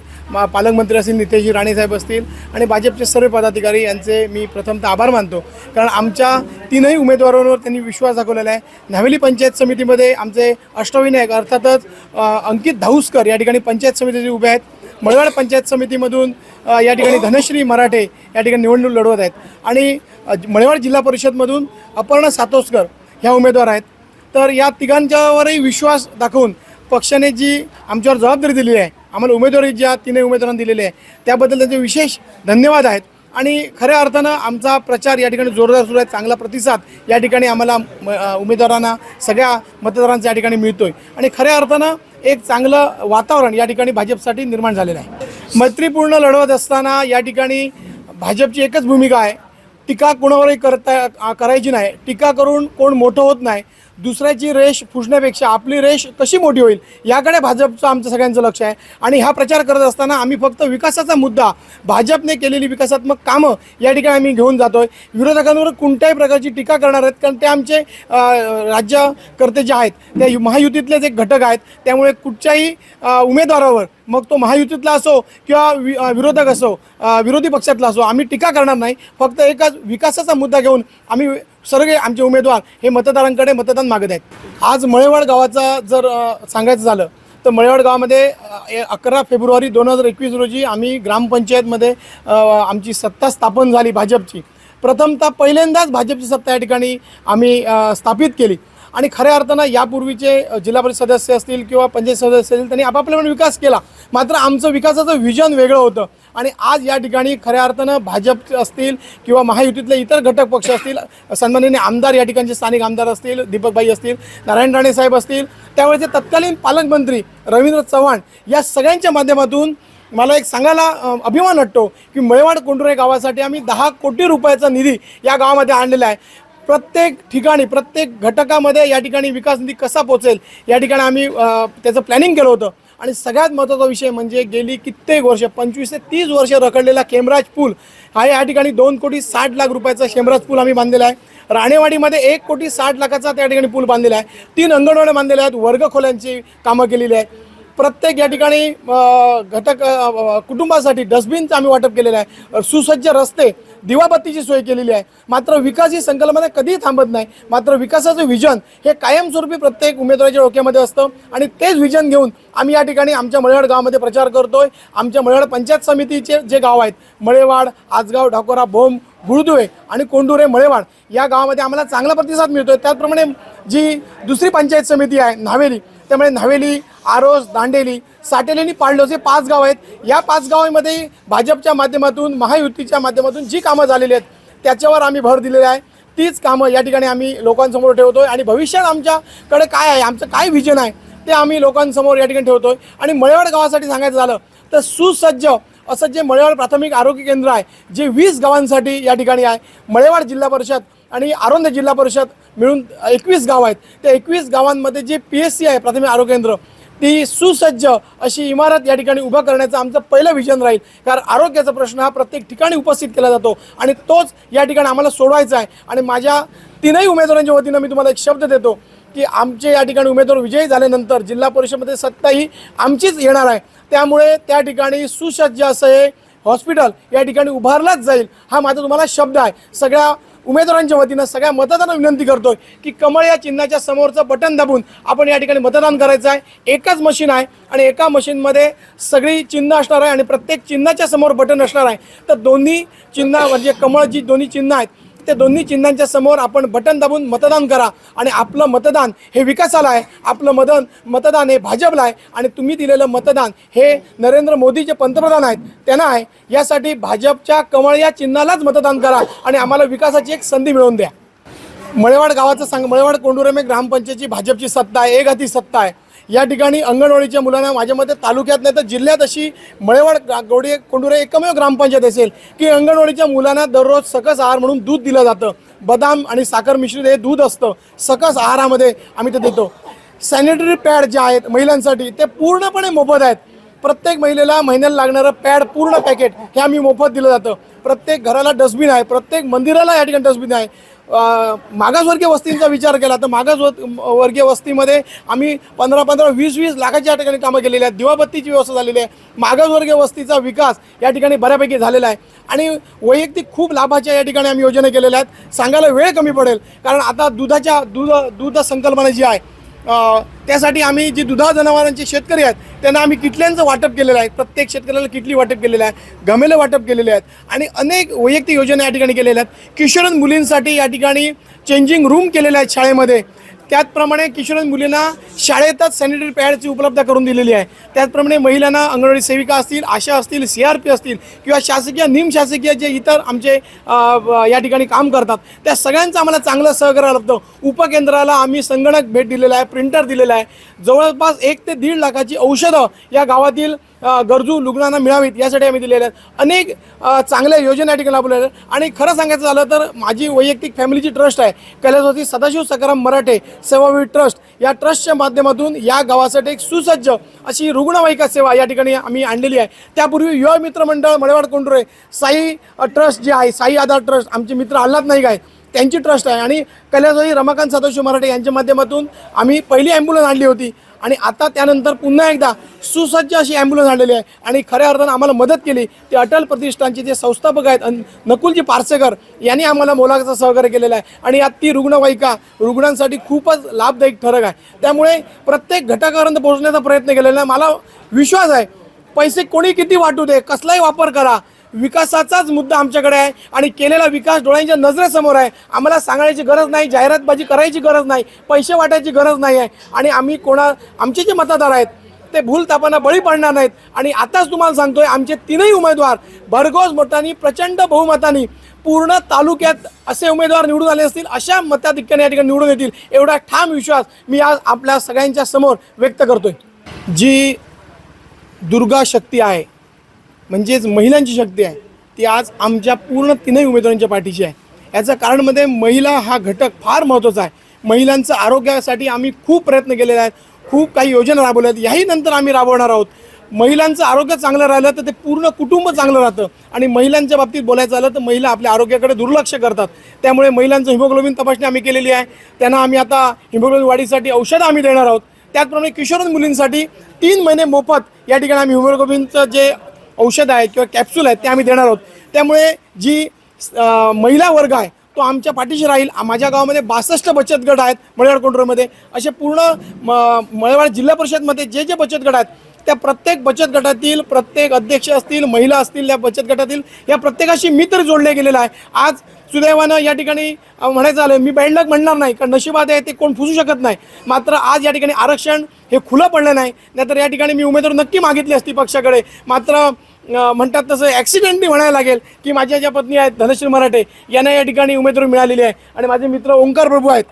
पालकमंत्री असतील नितेशजी राणेसाहेब असतील आणि भाजपचे सर्व पदाधिकारी यांचे मी प्रथमतः आभार मानतो. कारण आमच्या 3ही उमेदवारांवर त्यांनी विश्वास दाखवलेला आहे. न्हावेली पंचायत समितीमध्ये आमचे अष्टविनायक अर्थातच अंकित धाऊसकर या ठिकाणी पंचायत समितीचे उभे आहेत. मळेवाड पंचायत समितीमधून या ठिकाणी धनश्री मराठे या ठिकाणी निवडणूक लढवत आहेत. आणि मळेवाड जिल्हा परिषदमधून अपर्णा सातोसकर ह्या उमेदवार आहेत. तर या तिघांच्यावरही विश्वास दाखवून पक्षाने जी आमच्यावर जबाबदारी दिलेली आहे, आम्हाला उमेदवारी ज्या 3ही उमेदवारांना दिलेली आहे त्याबद्दल त्यांचे विशेष धन्यवाद आहेत. आणि खऱ्या अर्थानं आमचा प्रचार या ठिकाणी जोरदार सुरू आहे. चांगला प्रतिसाद या ठिकाणी आम्हाला उमेदवारांना सगळ्या मतदारांचा या ठिकाणी मिळतोय आणि खऱ्या अर्थानं एक चांगलं वातावरण या ठिकाणी भाजपसाठी निर्माण झालेलं आहे. मैत्रीपूर्ण लढवत असताना या ठिकाणी भाजपची एकच भूमिका आहे, टीका कोणावरही करायची नाही. टीका करून कोण मोठं होत नाही. दुसऱ्याची रेष पुसण्यापेक्षा आपली रेष कशी मोठी होईल याकडे भाजपचं आमचं सगळ्यांचं लक्ष आहे. आणि हा प्रचार करत असताना आम्ही फक्त विकासाचा मुद्दा, भाजपने केलेली विकासात्मक कामं या ठिकाणी आम्ही घेऊन जातो आहे. विरोधकांवर कोणत्याही प्रकारची टीका करणार आहेत कारण ते आमचे राज्यकर्ते जे आहेत ते महायुतीतलेच एक घटक आहेत. त्यामुळे कुठच्याही उमेदवारावर मग तो महायुतीतला असो किंवा विरोधक असो, विरोधी पक्षातला असो, आम्ही टीका करणार नाही. फक्त एकच विकासाचा मुद्दा घेऊन आम्ही सर्व आमचे उमेदवार हे मतदारांकडे मतदान मागत आहेत. आज मळेवाड गावाचा जर सांगायचं झालं तर मळेवाड गावामध्ये 11 फेब्रुवारी 2021 रोजी आम्ही ग्रामपंचायतमध्ये आमची सत्ता स्थापन झाली भाजपची. प्रथमतः पहिल्यांदाच भाजपची सत्ता या ठिकाणी आम्ही स्थापित केली. आणि खऱ्या अर्थानं यापूर्वीचे जिल्हा परिषद सदस्य असतील किंवा पंचायत सदस्य असतील त्यांनी आपापल्यापणे विकास केला, मात्र आमचं विकासाचं विजन वेगळं होतं. आणि आज या ठिकाणी खऱ्या अर्थानं भाजप असतील किंवा महायुतीतले इतर घटक पक्ष असतील, सन्माननीय आमदार या ठिकाणचे स्थानिक आमदार असतील, दीपकभाई असतील, नारायण राणे साहेब असतील, त्यावेळेचे तत्कालीन पालकमंत्री रवींद्र चव्हाण, या सगळ्यांच्या माध्यमातून मला एक सांगायला अभिमान वाटतो की मळेवाड कोंढुरे गावासाठी आम्ही 10 कोटी रुपयाचा निधी या गावामध्ये आणलेला आहे. प्रत्येक ठिकाणी प्रत्येक घटकामध्ये या ठिकाणी विकास निधी कसा पोचेल या ठिकाणी आम्ही त्याचं प्लॅनिंग केलं होतं. आणि सगळ्यात महत्त्वाचा विषय म्हणजे गेली कित्येक वर्ष 25 ते 30 वर्ष रखडलेला खेमराज पूल हा या ठिकाणी 2,60,00,000 रुपयाचा खेमराज पूल आम्ही बांधलेला आहे. राणेवाडीमध्ये 1,60,00,000चा त्या ठिकाणी पूल बांधलेला आहे. 3 अंगणवाड्या बांधलेल्या आहेत, वर्गखोल्यांची कामं केलेली आहेत. प्रत्येक या ठिकाणी घटक कुटुंबासाठी डस्टबिनचं आम्ही वाटप केलेलं आहे. सुसज्ज रस्ते, दिवाबत्तीची सोय केलेली आहे. मात्र विकास ही संकल्पना कधीही थांबत नाही. मात्र विकासाचं विजन हे कायमस्वरूपी प्रत्येक उमेदवाराच्या डोक्यामध्ये असतं आणि तेच विजन घेऊन आम्ही या ठिकाणी आमच्या मळेवाड गावामध्ये प्रचार करतोय. आमच्या मळेवाड पंचायत समितीचे जे गाव आहेत, मळेवाड, आजगाव, ढाकोरा, भोम, गुळदुवे आणि कोंडुरे, मळेवाड या गावामध्ये आम्हाला चांगला प्रतिसाद मिळतोय. त्याचप्रमाणे जी दुसरी पंचायत समिती आहे न्हावेली, त्यामुळे न्हावेली, आरोस, दांडेली, साटेली आणि पाळलोस हे 5 गाव आहेत. या 5 गावांमध्ये भाजपच्या माध्यमातून, महायुतीच्या माध्यमातून जी कामं झालेली आहेत त्याच्यावर आम्ही भर दिलेला आहे. तीच कामं या ठिकाणी आम्ही लोकांसमोर ठेवतोय आणि भविष्यात आमच्याकडे काय आहे, आमचं काय विजन आहे ते आम्ही लोकांसमोर या ठिकाणी ठेवतोय. आणि मळेवाड गावासाठी सांगायचं झालं तर सुसज्ज असं जे मळेवाड प्राथमिक आरोग्य केंद्र आहे, जे 20 गावांसाठी या ठिकाणी आहे. मळेवाड जिल्हा परिषद आणि आरोंद जिल्हा परिषद मिळून 21 गाव आहेत. त्या 21 गावांमध्ये जे PSC आहे, प्राथमिक आरोग्य केंद्र, ती सुसज्ज अशी इमारत या ठिकाणी उभं करण्याचं आमचं पहिलं विजन राहील. कारण आरोग्याचा प्रश्न हा प्रत्येक ठिकाणी उपस्थित केला जातो आणि तोच या ठिकाणी आम्हाला सोडवायचा आहे. आणि माझ्या 3ही उमेदवारांच्या वतीनं मी तुम्हाला एक शब्द देतो की आमचे या ठिकाणी उमेदवार विजयी झाल्यानंतर जिल्हा परिषदेमध्ये सत्ताही आमचीच येणार आहे. त्यामुळे त्या ठिकाणी सुसज्ज असं हे हॉस्पिटल या ठिकाणी उभारलाच जाईल, हा माझा तुम्हाला शब्द आहे. सगळ्या उमेदवारांच्या वतीनं सगळ्या मतदारांना विनंती करतोय की कमळ या चिन्हाच्या समोरचं बटन दाबून आपण या ठिकाणी मतदान करायचं आहे. एकच मशीन आहे आणि एका मशीनमध्ये सगळी चिन्ह असणार आहे आणि प्रत्येक चिन्हाच्या समोर बटन असणार आहे. तर दोन्ही चिन्ह म्हणजे कमळची दोन्ही चिन्ह आहेत, त्या दोन्ही चिन्हांच्या समोर आपण बटन दाबून मतदान करा. आणि आपलं मतदान हे विकासाला आहे, आपलं मतदान हे भाजपला आहे आणि तुम्ही दिलेलं मतदान हे नरेंद्र मोदी जे पंतप्रधान आहेत त्यांना आहे. यासाठी भाजपच्या कमळ या चिन्हालाच मतदान करा आणि आम्हाला विकासाची एक संधी मिळवून द्या. मळेवाड गावाचं मळेवाड कोंडुरेमे ग्रामपंचायतची भाजपची सत्ता आहे, एकहाती सत्ता आहे. या ठिकाणी अंगणवाडीच्या मुलांना माझ्या मते तालुक्यात नाही तर जिल्ह्यात अशी मळेवाड कोंडुरे एकमेव ग्रामपंचायत असेल की अंगणवाडीच्या मुलांना दररोज सकस आहार म्हणून दूध दिलं जातं. बदाम आणि साखर मिश्रित हे दूध असतं, सकस आहारामध्ये आम्ही ते देतो. सॅनिटरी पॅड जे आहेत महिलांसाठी ते पूर्णपणे मोफत आहेत. प्रत्येक महिलेला महिन्याला लागणारं पॅड पूर्ण पॅकेट हे आम्ही मोफत दिलं जातं. प्रत्येक घराला डस्टबिन आहे, प्रत्येक मंदिराला या ठिकाणी डस्टबिन आहे. मागासवर्गीय वस्तींचा विचार केला तर मागासवर्गीय वस्तीमध्ये आम्ही 15-15, 20-20 लाखाच्या या ठिकाणी कामं केलेली आहेत. दिवाबत्तीची व्यवस्था झालेली आहे. मागासवर्गीय वस्तीचा विकास या ठिकाणी बऱ्यापैकी झालेला आहे आणि वैयक्तिक खूप लाभाच्या या ठिकाणी आम्ही योजना केलेल्या आहेत. सांगायला वेळ कमी पडेल कारण आता दूध संकल्पना जी आहे त्यासाठी आम्ही जी दुधा जनावरांचे शेतकरी आहेत त्यांना आम्ही किटल्यांचं वाटप केलेलं आहे. प्रत्येक शेतकऱ्याला किटली वाटप केलेलं आहे, गमेले वाटप केलेले आहेत आणि अनेक वैयक्तिक योजना या ठिकाणी केलेल्या आहेत. किशोरवयीन मुलींसाठी या ठिकाणी चेंजिंग रूम केलेले आहेत शाळेमध्ये. त्याचप्रमाणे किशोरवयीन मुलींना शाळेतच सॅनिटरी पॅडची उपलब्ध करून दिलेली आहे. त्याचप्रमाणे महिलांना अंगणवाडी सेविका असतील, आशा असतील, CRP असतील किंवा शासकीय निमशासकीय जे इतर आमचे या ठिकाणी काम करतात त्या सगळ्यांचं आम्हाला चांगलं सहकार्य लाभतं. उपकेंद्राला आम्ही संगणक भेट दिलेला आहे, प्रिंटर दिलेला आहे. जवळपास 1 ते 1.5 लाखाची औषधं या गावातील गरजू रुग्णांना मिळावीत यासाठी आम्ही दिलेल्या आहेत. अनेक चांगल्या योजना या ठिकाणी लाभलेल्या आहेत. आणि खरं सांगायचं झालं तर माझी वैयक्तिक फॅमिलीची ट्रस्ट आहे, कैलासवासी सदाशिव सखाराम मराठे सेवाभावी ट्रस्ट. या ट्रस्टच्या माध्यमातून या गावासाठी एक सुसज्ज अशी रुग्णवाहिका सेवा या ठिकाणी आम्ही आणलेली आहे. त्यापूर्वी युवा मित्र मंडळ मळेवाड कोंडुरे साई ट्रस्ट जे आहे, साई आधार ट्रस्ट, आमचे मित्र आल्हाद नाईक आहे त्यांची ट्रस्ट आहे आणि कैलासवासी रमाकांत सदाशिव मराठे यांच्या माध्यमातून आम्ही पहिली ॲम्ब्युलन्स आणली होती आणि आता त्यानंतर पुन्हा एकदा सुसज्ज अशी ॲम्ब्युलन्स आणलेली आहे. आणि खऱ्या अर्थानं आम्हाला मदत केली ते अटल प्रतिष्ठानचे जे संस्थापक आहेत नकुलजी पारसेकर यांनी आम्हाला मोलाचं सहकार्य केलेलं आहे. आणि यात ती रुग्णवाहिका रुग्णांसाठी खूपच लाभदायक ठरक आहे. त्यामुळे प्रत्येक घटकापर्यंत पोहोचण्याचा प्रयत्न केलेला आहे. मला विश्वास आहे पैसे कोणी किती वाटू दे, कसलाही वापर करा, विकासाचाच मुद्दा आमच्याकडे आहे आणि केलेला विकास डोळ्यांच्या नजरेसमोर आहे. आम्हाला सांगण्याची गरज नाही, जाहिरातबाजी करायची गरज नाही, पैसे वाटायची गरज नाही आहे. आणि आम्ही आमचे जे मतदार आहेत ते भूलथापांना बळी पडणार नाहीत. आणि आताच तुम्हाला सांगतोय आमचे 3ही उमेदवार भरघोस मतांनी प्रचंड बहुमतांनी पूर्ण तालुक्यात असे उमेदवार निवडून आले असतील, अशा मताधिक्याने या ठिकाणी निवडून येतील एवढा ठाम विश्वास मी आज आपल्या सगळ्यांच्या समोर व्यक्त करतोय. जी दुर्गा शक्ती आहे म्हणजेच महिलांची शक्ती आहे ती आज आमच्या पूर्ण 3ही उमेदवारांच्या पाठीशी आहे. याचं कारण मध्ये महिला हा घटक फार महत्त्वाचा आहे. महिलांचं आरोग्यासाठी आम्ही खूप प्रयत्न केलेले आहेत. खूप काही योजना राबवल्या आहेत, याही नंतर आम्ही राबवणार आहोत. महिलांचं आरोग्य चांगलं राहिलं तर ते पूर्ण कुटुंब चांगलं राहतं. आणि महिलांच्या बाबतीत बोलायचं झालं तर महिला आपल्या आरोग्याकडे दुर्लक्ष करतात. त्यामुळे महिलांचं हिमोग्लोबिन तपासणी आम्ही केलेली आहे. त्यांना आम्ही आता हिमोग्लोबिन वाढीसाठी औषधं आम्ही देणार आहोत. त्याचप्रमाणे किशोर मुलींसाठी 3 महिने मोफत या ठिकाणी आम्ही हिमोग्लोबिनचं जे औषध आहे किंवा कॅप्सूल आहेत ते आम्ही देणार आहोत. त्यामुळे जी महिला वर्ग आहे तो आमच्या पाठीशी राहील. माझ्या गावामध्ये 62 बचत गट आहेत मळेवाड कोंढरेमध्ये. असे पूर्ण मळेवाड जिल्हा परिषदमध्ये जे जे बचत गट आहेत त्या प्रत्येक बचत गटातील प्रत्येक अध्यक्ष असतील, महिला असतील, या बचत गटातील या प्रत्येकाशी मी तर जोडले गेलेला आहे. आज सुदैवानं या ठिकाणी म्हणायचं झालं, मी बॅड लक म्हणणार नाही कारण नशिबात आहे ते कोण फुसू शकत नाही. मात्र आज या ठिकाणी आरक्षण हे खुलं पडलं नाही. नाहीतर या ठिकाणी मी उमेदवारी नक्की मागितली असती पक्षाकडे. मात्र म्हणतात तसं ॲक्सिडेंटली म्हणायला लागेल की माझ्या ज्या पत्नी आहेत धनश्री मराठे यांना या ठिकाणी उमेदवारी मिळालेली आहे. आणि माझे मित्र ओंकार प्रभू आहेत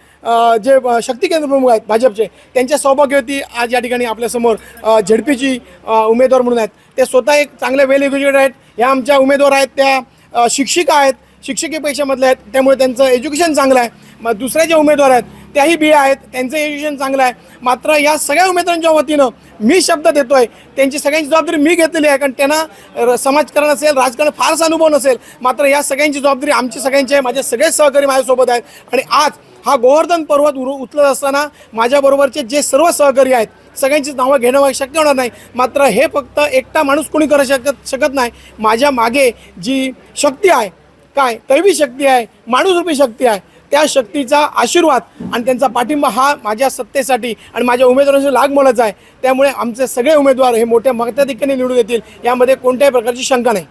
जे शक्ती केंद्र प्रमुख आहेत भाजपचे, त्यांच्या सौभाग्यवती आज या ठिकाणी आपल्यासमोर झेडपीची उमेदवार म्हणून आहेत. ते स्वतः एक चांगले वेल एज्युकेटेड आहेत. ह्या आमच्या उमेदवार आहेत त्या शिक्षिका आहेत, शिक्षकी पेशामधल्या आहेत, त्यामुळे त्यांचं एज्युकेशन चांगलं आहे. मग दुसरे जे उमेदवार आहेत त्याही बी आहेत, त्यांचं एज्युकेशन चांगलं आहे. मात्र या सगळ्या उमेदवारांच्या वतीनं मी शब्द देतो आहे, त्यांची सगळ्यांची जबाबदारी मी घेतलेली आहे. कारण त्यांना समाजकारण असेल, राजकारण फारसा अनुभव नसेल. मात्र या सगळ्यांची जबाबदारी आमची सगळ्यांची आहे. माझे सगळे सहकारी माझ्यासोबत आहेत. आणि आज हा गोवर्धन पर्वत उचलत असताना माझ्याबरोबरचे जे सर्व सहकारी आहेत सगळ्यांची नावं घेणं शक्य होणार नाही. मात्र हे फक्त एकटा माणूस कोणी करू शकत नाही. माझ्या मागे जी शक्ती आहे, काय दैवी शक्ती आहे, माणूसरूपी शक्ती आहे, त्या शक्तीचा आशीर्वाद आणि त्यांचा पाठिंबा हा माझ्या सत्तेसाठी आणि माझ्या उमेदवारांसाठी लागमोलाचा आहे. त्यामुळे आमचे सगळे उमेदवार हे मोठ्या मताधिक्याने निवडून येतील यामध्ये कोणत्याही प्रकारची शंका नाही.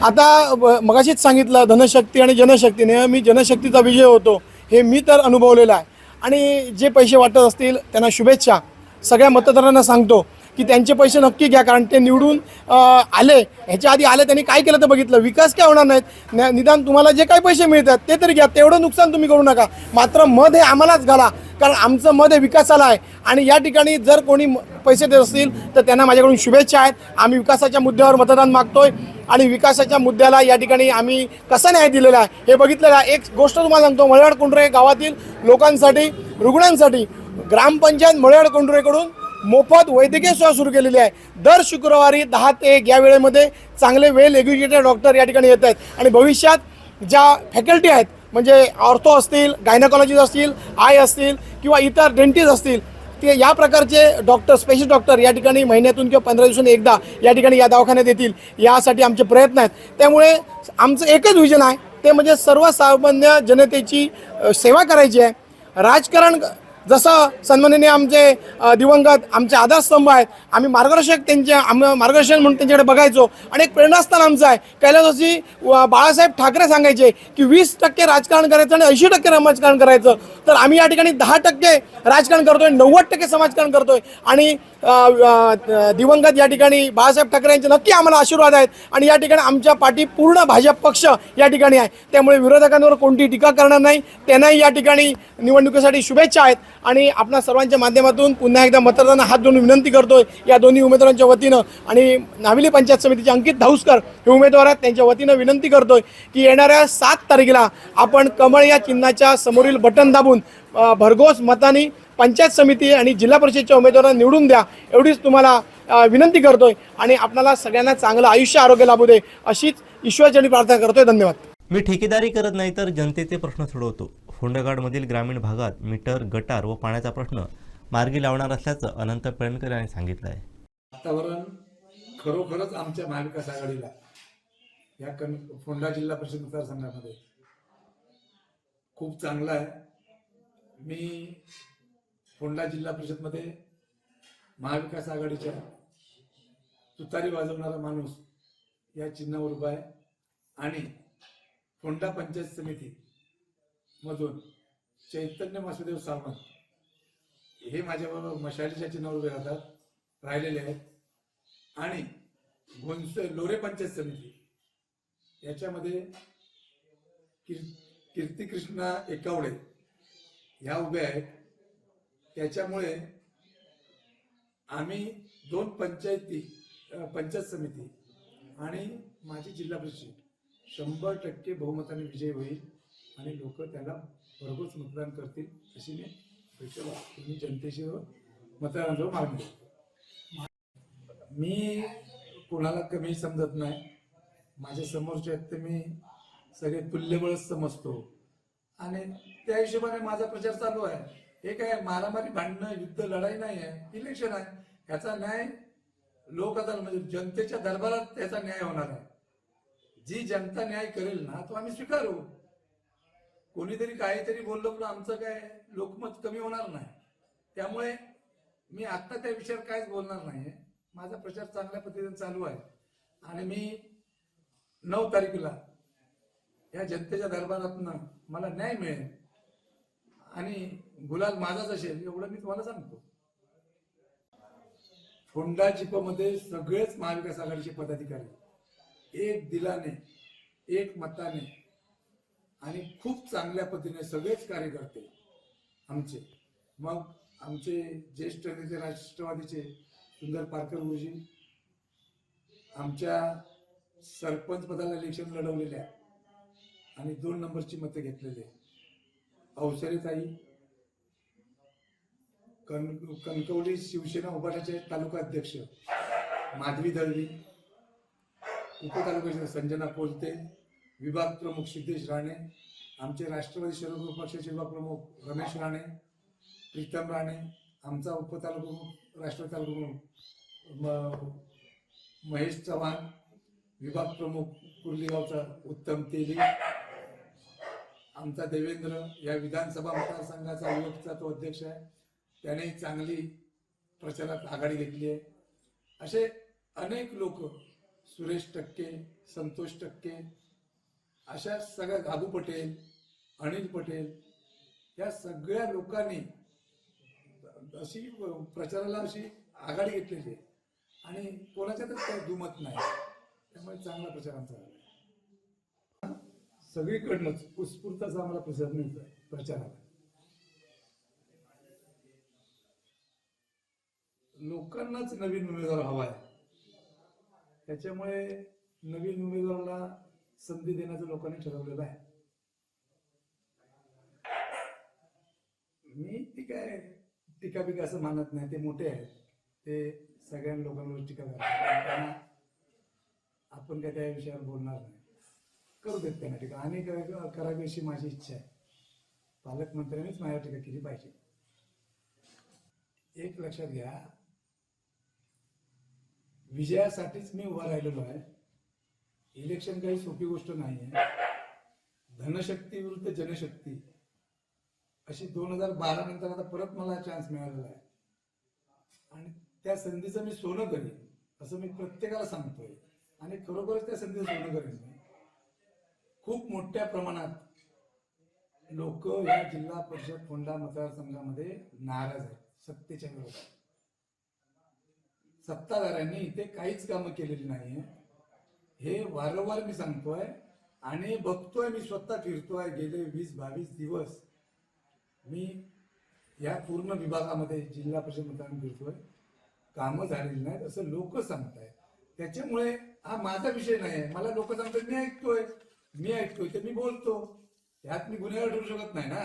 आता मगाशीच सांगितलं धनशक्ती आणि जनशक्तीने मी जनशक्तीचा विजय होतो हे मी तर अनुभवलेलं आहे. आणि जे पैसे वाटत असतील त्यांना शुभेच्छा. सगळ्या मतदारांना सांगतो की त्यांचे पैसे नक्की घ्या कारण ते निवडून आले, ह्याच्या आधी आले त्यांनी काय केलं तर बघितलं. विकास काय होणार नाहीत, निदान तुम्हाला जे काही पैसे मिळतात ते तरी घ्या, तेवढं नुकसान तुम्ही करू नका. मात्र मध हे आम्हालाच घाला कारण आमचं मध हे विकासाला आहे. आणि या ठिकाणी जर कोणी पैसे देत असतील तर त्यांना माझ्याकडून शुभेच्छा आहेत. आम्ही विकासाच्या मुद्द्यावर मतदान मागतोय आणि विकासाच्या मुद्द्याला या ठिकाणी आम्ही कसा न्याय दिलेला आहे हे बघितलेलं आहे. एक गोष्ट तुम्हाला सांगतो, मळेवाड कोंढरे गावातील लोकांसाठी, रुग्णांसाठी ग्रामपंचायत मळेवाड कोंढरेकडून मोफत वैद्यकीय सेवा सुरू केलेली आहे. दर शुक्रवारी 10 ते 1 या वेळेमध्ये चांगले वेल एज्युकेटेड डॉक्टर या ठिकाणी येत आहेत. आणि भविष्यात ज्या फॅकल्टी आहेत म्हणजे ऑर्थो असतील, गायनाकॉलॉजिस्ट असतील, आय असतील किंवा इतर डेंटिस्ट असतील, ते या प्रकारचे डॉक्टर, स्पेशल डॉक्टर या ठिकाणी महिन्यातून किंवा 15 दिवसांनी एकदा या ठिकाणी या दवाखान्यात येतील. यासाठी आमचे प्रयत्न आहेत. त्यामुळे आमचं एकच विजन आहे, ते म्हणजे सर्वसामान्य जनतेची सेवा करायची आहे. राजकारण जसं सन्माननीय आमचे दिवंगत आमचे आधारस्तंभ आहेत, आम्ही मार्गदर्शक मार्गदर्शन म्हणून त्यांच्याकडे बघायचो. आणि एक प्रेरणास्थान आमचं आहे. कैलासवासी बाळासाहेब ठाकरे सांगायचे की 20% राजकारण करायचं आणि 80% समाजकारण करायचं. तर आम्ही या ठिकाणी 10% राजकारण करतोय, 90% समाजकारण करतोय. आणि दिवंगत या ठिकाणी बाळासाहेब ठाकरे यांचे नक्की आम्हाला आशीर्वाद आहेत. आणि या ठिकाणी आमच्या पाठी पूर्ण भाजप पक्ष या ठिकाणी आहे. त्यामुळे विरोधकांवर कोणती टीका करणार नाही. त्यांनाही या ठिकाणी निवडणुकीसाठी शुभेच्छा आहेत. आणि आपणा सर्वांच्या माध्यमातून पुन्हा एकदा मतदारांना हात धरून विनंती करतोय या दोन्ही उमेदवारांच्या वतीनं. आणि नाविली पंचायत समितीचे अंकित धाऊसकर हे उमेदवार आहेत, त्यांच्या वतीनं विनंती करतोय की येणाऱ्या 7 तारखेला आपण कमळ या चिन्हाच्या समोरील बटन दाबून भरघोस मतांनी पंचायत समिती आणि जिल्हा परिषदेच्या उमेदवारांना निवडून द्या, एवढीच तुम्हाला विनंती करतोय. आणि आपल्याला सगळ्यांना चांगलं आयुष्य आरोग्य लाभू दे अशीच ईश्वरचरणी प्रार्थना करतोय. धन्यवाद. मी ठेकेदारी करत नाही तर जनतेचे प्रश्न सोडवतो. फोंडगाडमधील ग्रामीण भागात मीटर, गटार व पाण्याचा प्रश्न मार्गी लावणार असल्याचं अनंत पेळणकर यांनी सांगितलं आहे. वातावरण खरोखरच आमच्या महाविकास आघाडीला या फोंडा जिल्हा परिषद मतदारसंघामध्ये खूप चांगलं आहे. मी फोंडा जिल्हा परिषदमध्ये महाविकास आघाडीच्या तुतारी वाजवणारा माणूस या चिन्हावर उभा आहे. आणि फोंडा पंचायत समिती मधून चैतन्य वासुदेव सावंत हे माझ्याबरोबर मशालीच्या चिन्हावर उभे राहिलेले आहेत. आणि लोरे पंचायत समिती याच्यामध्ये कीर्ती कृष्णा एकावडे ह्या उभे आहेत. त्याच्यामुळे आम्ही 2 पंचायत समिती आणि माझी जिल्हा परिषद 100% बहुमताने विजयी होईल आणि लोक त्याला भरघोस मतदान करतील अशी मी अपेक्षा तुम्ही जनतेशी मतदारांजवळ मागणी करतो. मी कोणाला कमी समजत नाही. माझ्या समोरचे आहेत ते मी सगळे तुल्यबळच समजतो आणि त्या हिशोबाने माझा प्रचार चालू आहे. हे काय मारामारी, भांडणं, युद्ध, लढाई नाही आहे. इलेक्शन आहे. याचा न्याय लोक अदालत म्हणजे जनतेच्या दरबारात त्याचा न्याय होणार आहे. जी जनता न्याय करेल ना तो आम्ही स्वीकारू. कोणीतरी काहीतरी बोललो म्हणून आमचं काय लोकमत कमी होणार नाही. त्यामुळे मी आत्ता त्या विषयावर काहीच बोलणार नाही. माझा प्रचार चांगल्या पद्धतीने चालू आहे आणि मी 9 तारखेला या जनतेच्या दरबारातनं मला न्याय मिळेल आणि गुलाल माझाच असेल एवढं मी तुम्हाला सांगतो. फोंडा चिपमध्ये सगळेच महाविकास आघाडीचे पदाधिकारी एक दिलाने, एक मताने आणि खूप चांगल्या पद्धतीने सगळेच कार्यकर्ते आमचे, मग आमचे ज्येष्ठ नेते राष्ट्रवादीचे सुंदर पारकर गुरुजी, आमच्या सरपंच पदाला इलेक्शन लढवलेल्या आणि 2 नंबरची मतं घेतलेले अवसरेताई, कणकवली शिवसेना उभाटाचे तालुका अध्यक्ष माधवी दळवी, उपतालुक्याचे संजना कोलते, विभाग प्रमुख सिद्धेश राणे, आमचे राष्ट्रवादी शरद पक्षाचे विभाग प्रमुख रमेश राणे, प्रीतम राणे, आमचा उपतालुका राष्ट्रवादी तालुका महेश चव्हाण, विभाग प्रमुख कुर्लीगावचा उत्तम तेली, आमचा देवेंद्र या विधानसभा मतदारसंघाचा युवकचा तो अध्यक्ष आहे, त्याने चांगली प्रचारात आघाडी घेतली आहे. असे अनेक लोक, सुरेश टक्के, संतोष टक्के, अशा सगळ्या बाबू पटेल, अनिल पटेल, या सगळ्या लोकांनी अशी प्रचाराला अशी आघाडी घेतलेली आहे आणि कोणाच्यातच काही दुमत नाही. त्यामुळे चांगला प्रचार आमचा झाला. सगळीकडनंच उत्स्फूर्तचा आम्हाला प्रतिसाद मिळतोय प्रचाराला. लोकांनाच नवीन उमेदवार हवा आहे. त्याच्यामुळे नवीन उमेदवाराला संधी देण्याचं लोकांनी ठरवलेलं आहे. मी ती काय टीका बिका असं मानत नाही. ते मोठे आहेत, ते सगळ्या लोकांवर टीका करतात. त्यांना आपण काय त्या विषयावर बोलणार नाही. करू देत त्यांना टीका आणि करावी अशी माझी इच्छा आहे. पालकमंत्र्यांनीच माझ्यावर टीका केली पाहिजे. एक लक्षात घ्या, विजयासाठीच मी उभा राहिलेलो आहे. इलेक्शन काही सोपी गोष्ट नाही आहे. धनशक्ती विरुद्ध जनशक्ती अशी 2012 नंतर आता परत मला चान्स मिळालेला आहे आणि त्या संधीचं मी सोनं करेन असं मी प्रत्येकाला सांगतोय आणि खरोखरच त्या संधीचं सोनं करेन. मी खूप मोठ्या प्रमाणात लोक या जिल्हा परिषद फोंडा मतदारसंघामध्ये नाराज आहेत सत्तेच्या विरोधात. सत्ताधाऱ्यांनी इथे काहीच कामं केलेली नाहीये हे वारंवार मी सांगतोय आणि बघतोय. मी स्वतः फिरतोय. गेले 20-22 दिवस मी या पूर्ण विभागामध्ये जिल्हा परिषद मतदान फिरतोय. कामं झालेली नाहीत असं लोक सांगतायत. त्याच्यामुळे हा माझा विषय नाही आहे. मला लोक सांगतात मी ऐकतोय तर मी बोलतो. यात मी गुन्हेगार ठरू शकत नाही ना.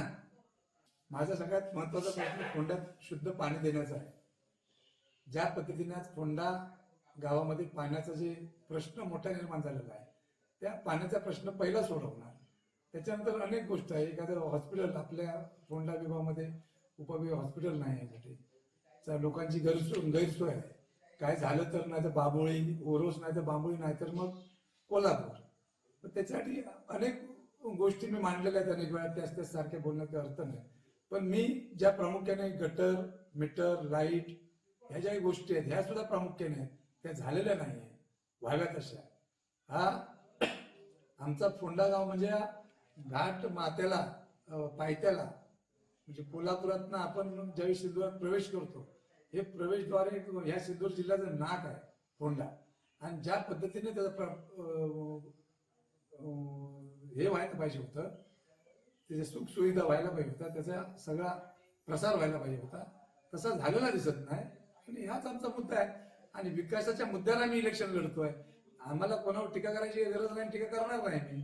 माझा सगळ्यात महत्वाचा प्रश्न फोंड्यात शुद्ध पाणी देण्याचा आहे. ज्या पद्धतीने आज फोंडा गावामध्ये पाण्याचा जे प्रश्न मोठा निर्माण झालेला आहे त्या पाण्याचा प्रश्न पहिला सोडवणार. त्याच्यानंतर अनेक गोष्टी आहे. एखादं हॉस्पिटल आपल्या फोंडा विभागामध्ये उपविभाग हॉस्पिटल नाही आहे. लोकांची गैरसोय आहे. काय झालं तर नाही तर बाबोळी, ओरोस नाही तर बांबोळी नाही तर मग कोल्हापूर. त्याच्यासाठी अनेक गोष्टी मी मांडलेल्या आहेत. अनेक वेळा त्याच सारख्या बोलण्याचा अर्थ नाही. पण मी ज्या प्रामुख्याने गटर, मीटर, लाईट ह्या ज्या गोष्टी आहेत ह्या सुद्धा प्रामुख्याने आहेत त्या झालेल्या नाही आहे. व्हाव्यात अशा. हा आमचा फोंडा गाव म्हणजे घाट माथ्याला पायथ्याला म्हणजे कोल्हापुरातनं आपण ज्यावेळी सिंधुदुर्गात प्रवेश करतो हे प्रवेशद्वारे ह्या सिंधुदुर्ग जिल्ह्याचं नाक आहे फोंडा. आणि ज्या पद्धतीने त्याचा हे व्हायला पाहिजे होतं, त्याच्या सुखसुविधा व्हायला पाहिजे होता, त्याचा सगळा प्रसार व्हायला पाहिजे होता, तसा झालेला दिसत नाही. आणि हाच आमचा मुद्दा आहे. आणि विकासाच्या मुद्द्याला मी इलेक्शन लढतोय. आम्हाला कोणावर टीका करायची गरज नाही. टीका करणार नाही मी.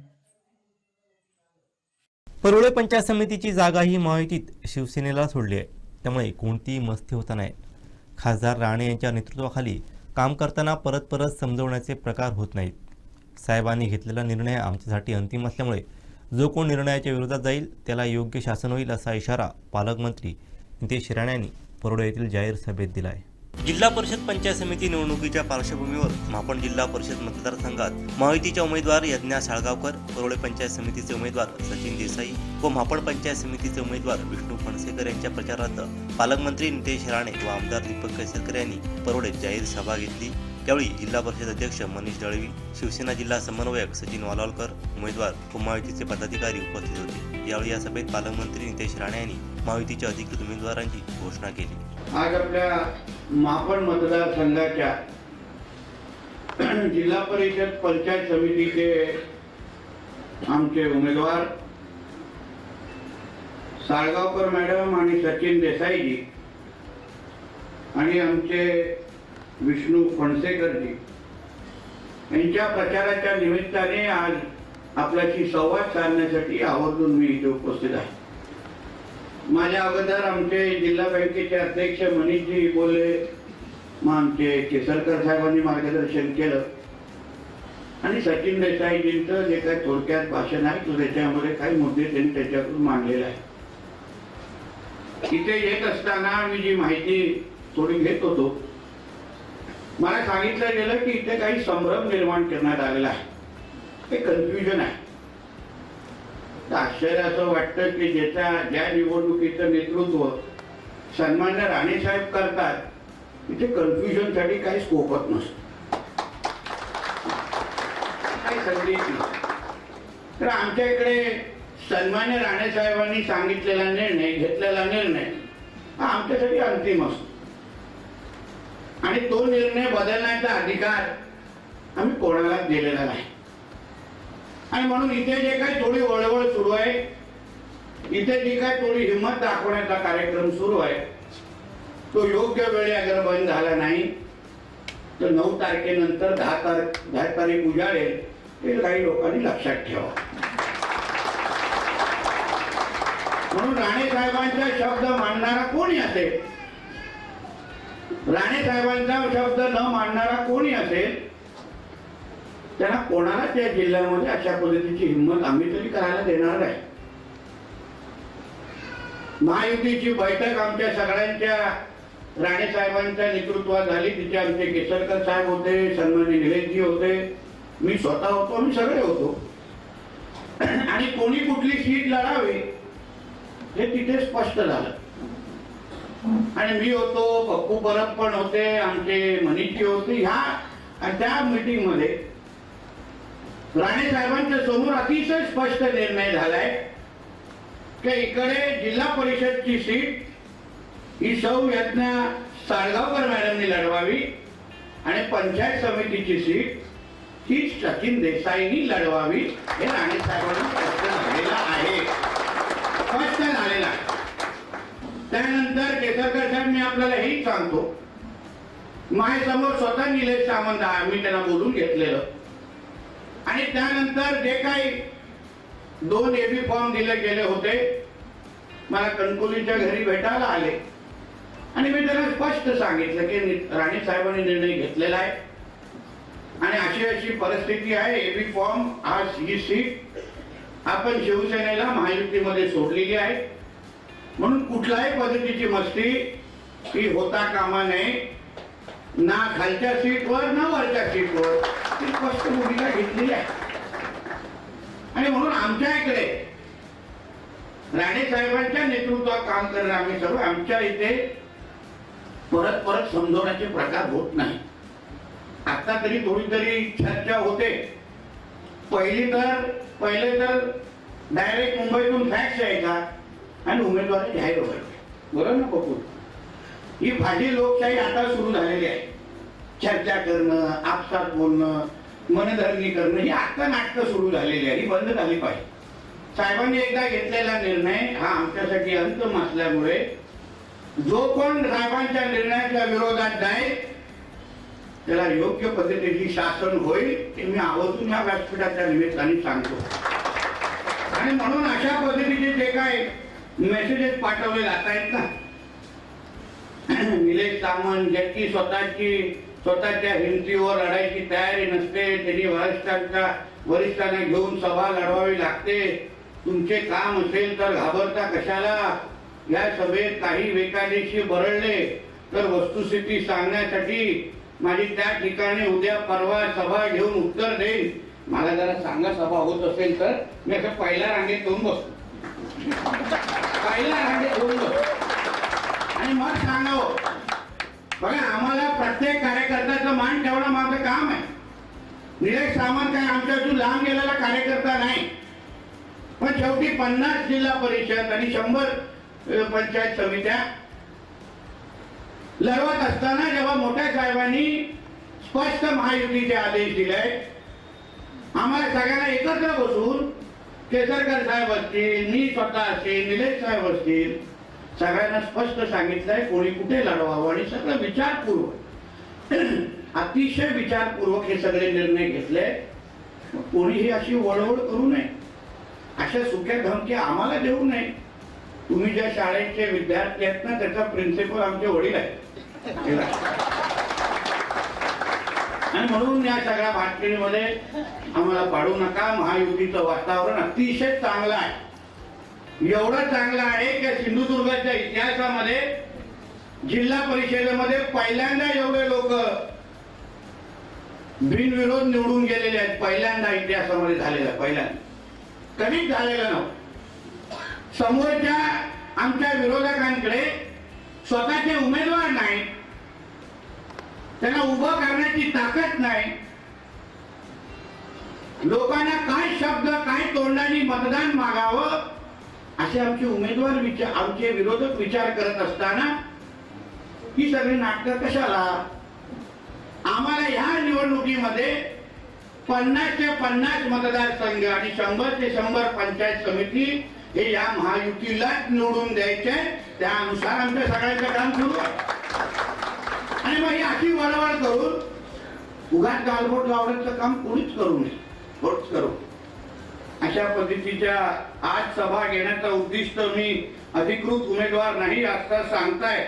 परुळे पंचायत समितीची जागा ही महायुतीत शिवसेनेला सोडली आहे. त्यामुळे कोणतीही मस्ती होता नाही. खासदार राणे यांच्या नेतृत्वाखाली काम करताना परत परत समजवण्याचे प्रकार होत नाहीत. साहेबांनी घेतलेला निर्णय आमच्यासाठी अंतिम असल्यामुळे जो कोण निर्णयाच्या विरोधात जाईल त्याला योग्य शासन होईल असा इशारा पालकमंत्री नितेश राणे यांनी परोळे येथील जाहीर सभेत दिला आहे. जिल्हा परिषद पंचायत समिती निवडणुकीच्या पार्श्वभूमीवर मापण जिल्हा परिषद मतदारसंघात महायुतीच्या उमेदवार यज्ञा साळगावकर, परोळे पंचायत समितीचे उमेदवार सचिन देसाई व मापण पंचायत समितीचे उमेदवार विष्णू फणसेकर यांच्या प्रचारार्थ पालकमंत्री नितेश राणे व आमदार दीपक केसरकर यांनी परोळेत जाहीर सभा घेतली. त्यावेळी जिल्हा परिषद अध्यक्ष मनीष दळवी, शिवसेना जिल्हा समन्वयक सचिन वालावलकर, उमेदवार व महायुतीचे पदाधिकारी उपस्थित होते. यावेळी या सभेत पालकमंत्री नितेश राणे यांनी महायुतीच्या अधिकृत उमेदवारांची घोषणा केली. आज आपल्या मापण मतदारसंघाच्या जिल्हा परिषद पंचायत समितीचे आमचे उमेदवार साळगावकर मॅडम आणि सचिन देसाईजी आणि आमचे विष्णू फणसेकरजी यांच्या प्रचाराच्या निमित्ताने आज आपल्याशी संवाद साधण्यासाठी आवर्जून मी इथे उपस्थित आहे. माझ्या अगोदर आमचे जिल्हा बँकेचे अध्यक्ष मनीषजी बोलले, मग आमचे केसरकर साहेबांनी मार्गदर्शन केलं आणि सचिन देसाईजींचं जे काही थोडक्यात भाषण आहे तो त्याच्यामध्ये काही मुद्दे त्यांनी त्याच्याकडून मांडलेले आहे. इथे येत असताना मी जी माहिती थोडी घेत होतो, मला सांगितलं गेलं की इथे काही संभ्रम निर्माण करण्यात आलेला आहे, हे कन्फ्युजन आहे. आश्चर्य असं वाटतं की ज्या निवडणुकीचं नेतृत्व सन्मान्य राणे साहेब करतात तिथे कन्फ्युजनसाठी काही स्कोपच नसतो, काही संधी नसते. तर आमच्या इकडे सन्मान्य राणे साहेबांनी सांगितलेला निर्णय, घेतलेला निर्णय हा आमच्यासाठी अंतिम असतो आणि तो निर्णय बदलण्याचा अधिकार आम्ही कोणालाच दिलेला नाही. आणि म्हणून इथे जे काही थोडी वळवळ सुरू आहे, इथे जी काही थोडी हिंमत दाखवण्याचा कार्यक्रम सुरू आहे, तो योग्य वेळी अगर बंद झाला नाही तर 9 तारखेनंतर 10 तारीख उजाडेल हे काही लोकांनी लक्षात ठेवा. म्हणून राणे साहेबांचा शब्द मानणारा कोणी असेल, राणे साहेबांचा शब्द न मानणारा कोणी असेल त्यांना कोणाला त्या जिल्ह्यामध्ये अशा पद्धतीची हिंमत आम्ही तरी करायला देणार नाही. महायुतीची बैठक आमच्या सगळ्यांच्या राणे साहेबांच्या नेतृत्वात झाली. तिथे आमचे केसरकर साहेब होते, सन्माननीय निलेशजी होते, मी स्वतः होतो, आम्ही सगळे होतो. आणि कोणी कुठली सीट लढावी हे तिथे स्पष्ट झालं. आणि मी होतो, पप्पू परब पण होते, आमचे मनीषजी होते. त्या मीटिंग मध्ये राणे साहेबांच्या समोर अतिशय स्पष्ट निर्णय झालाय की इकडे जिल्हा परिषदची सीट ही सौ यज्ञा साळगावकर मॅडमनी लढवावी आणि पंचायत समितीची सीट ही सचिन देसाईंनी लढवावी. हे राणे साहेबांना स्पष्ट झालेलं आहे, स्पष्ट झालेलं आहे. त्यानंतर केसरकर साहेब, मी आपल्याला हेही सांगतो, माझ्यासमोर स्वतः निलेश सामंत आहे, मी त्यांना बोलून घेतलेलं. आणि त्यानंतर जे काही 2 एबी फॉर्म दिले गेले होते, मला कणकोलीच्या घरी भेटायला आले आणि मी त्यांना स्पष्ट सांगितलं की राणे साहेबांनी निर्णय घेतलेला आहे आणि अशी अशी परिस्थिती आहे. एबी फॉर्म आज ही सीट आपण शिवसेनेला महायुतीमध्ये सोडलेली आहे, म्हणून कुठल्याही पद्धतीची मस्ती ही होता कामा नये. ना खालच्या सीटवर ना वरच्या सीटवर ती स्पष्ट भूमिका घेतलेली आहे. आणि म्हणून आमच्या इकडे राणे साहेबांच्या नेतृत्वात काम करणं आम्ही सर्व, आमच्या इथे परत परत समजवण्याचे प्रकार होत नाही. आता तरी थोडी तरी चर्चा होते. पहिले तर डायरेक्ट मुंबईतून फॅक्स यायचा आणि उमेदवार जाहीर व्हायचे, बरोबर ना पप्पू? ही भाजी लोकशाही आता सुरू झालेली आहे. चर्चा करणं, आपसात बोलणं, मनधरणी करणं ही आता नाटकं सुरू झालेली आहे, ही बंद झाली पाहिजे. साहेबांनी एकदा घेतलेला निर्णय हा आमच्यासाठी अंतिम असल्यामुळे जो कोण साहेबांच्या निर्णयाच्या विरोधात जाईल त्याला योग्य पद्धतीची शासन होईल हे मी आवर्जून या व्यासपीठाच्या निमित्ताने सांगतो. आणि म्हणून अशा पद्धतीचे जे काय मेसेजेस पाठवले जात आहेत ना, निलेश सामंत ज्याची स्वतःच्या हिमतीवर लढायची तयारी नसते, त्यांनी वरिष्ठांना घेऊन सभा लढवावी लागते. तुमचे काम असेल तर घाबरता कशाला? या सभेत काही बेकायदेशीर बरळले तर वस्तुस्थिती सांगण्यासाठी माझी त्या ठिकाणी उद्या परवा सभा घेऊन उत्तर देईन. मला जरा सांगा, सभा होत असेल तर मी असं पहिल्या रांगेत येऊन बसतो, पहिल्या रांगेत येऊन बसतो आणि मग सांगावं. बघा, आम्हाला प्रत्येक कार्यकर्त्याचा मान ठेवणं माझं काम आहे. निलेश सामंत काय आमच्यातून लांब गेलेला कार्यकर्ता नाही, पण शेवटी 50 जिल्हा परिषद आणि 100 पंचायत समित्या लढवत असताना जेव्हा मोठ्या साहेबांनी स्पष्ट महायुतीचे आदेश दिले, आम्हाला सगळ्यांना एकत्र बसून केसरकर साहेब असतील, मी स्वतः असेल, निलेश साहेब असतील, सगळ्यांना स्पष्ट सांगितलंय कोणी कुठे लढवावं आणि सगळं विचारपूर्वक, अतिशय विचारपूर्वक हे सगळे निर्णय घेतले. कोणीही अशी वळवळ करू नये, अशा सुक्या धमक्या आम्हाला देऊ नये. तुम्ही ज्या शाळेचे विद्यार्थी आहेत ना, त्याचा प्रिन्सिपल आमचे वडील आहेत. आणि म्हणून या सगळ्या भाटकीमध्ये आम्हाला पाडू नका. महायुतीचं वातावरण अतिशय चांगलं आहे, एवढं चांगलं आहे की सिंधुदुर्गाच्या इतिहासामध्ये जिल्हा परिषदेमध्ये पहिल्यांदा एवढे लोक बिनविरोध निवडून गेलेले आहेत. पहिल्यांदा इतिहासामध्ये झालेलं, पहिल्यांदा, कधीच झालेलं नव्हतं. समोरच्या आमच्या विरोधकांकडे स्वतःचे उमेदवार नाही, त्यांना उभं करण्याची ताकद नाही. लोकांना काय शब्द, काय तोंडाने मतदान मागावं असे आमचे उमेदवार आमचे विरोधक विचार करत असताना ही सगळी नाटकं कशाला? आम्हाला ह्या निवडणुकीमध्ये 50 ते 50 मतदारसंघ आणि 100 ते 100 पंचायत समिती हे या महायुतीलाच निवडून द्यायचे. त्यानुसार आमच्या सगळ्यांचं काम सुरू आहे. आणि मग ही अशी वळवळ करून उगाच गालबोट लावण्याचं काम कोणीच करू नये, कोणीच करू. अशा पद्धतीच्या आज सभा घेण्याचं उद्दिष्ट, मी अधिकृत उमेदवार नाही असं सांगताय,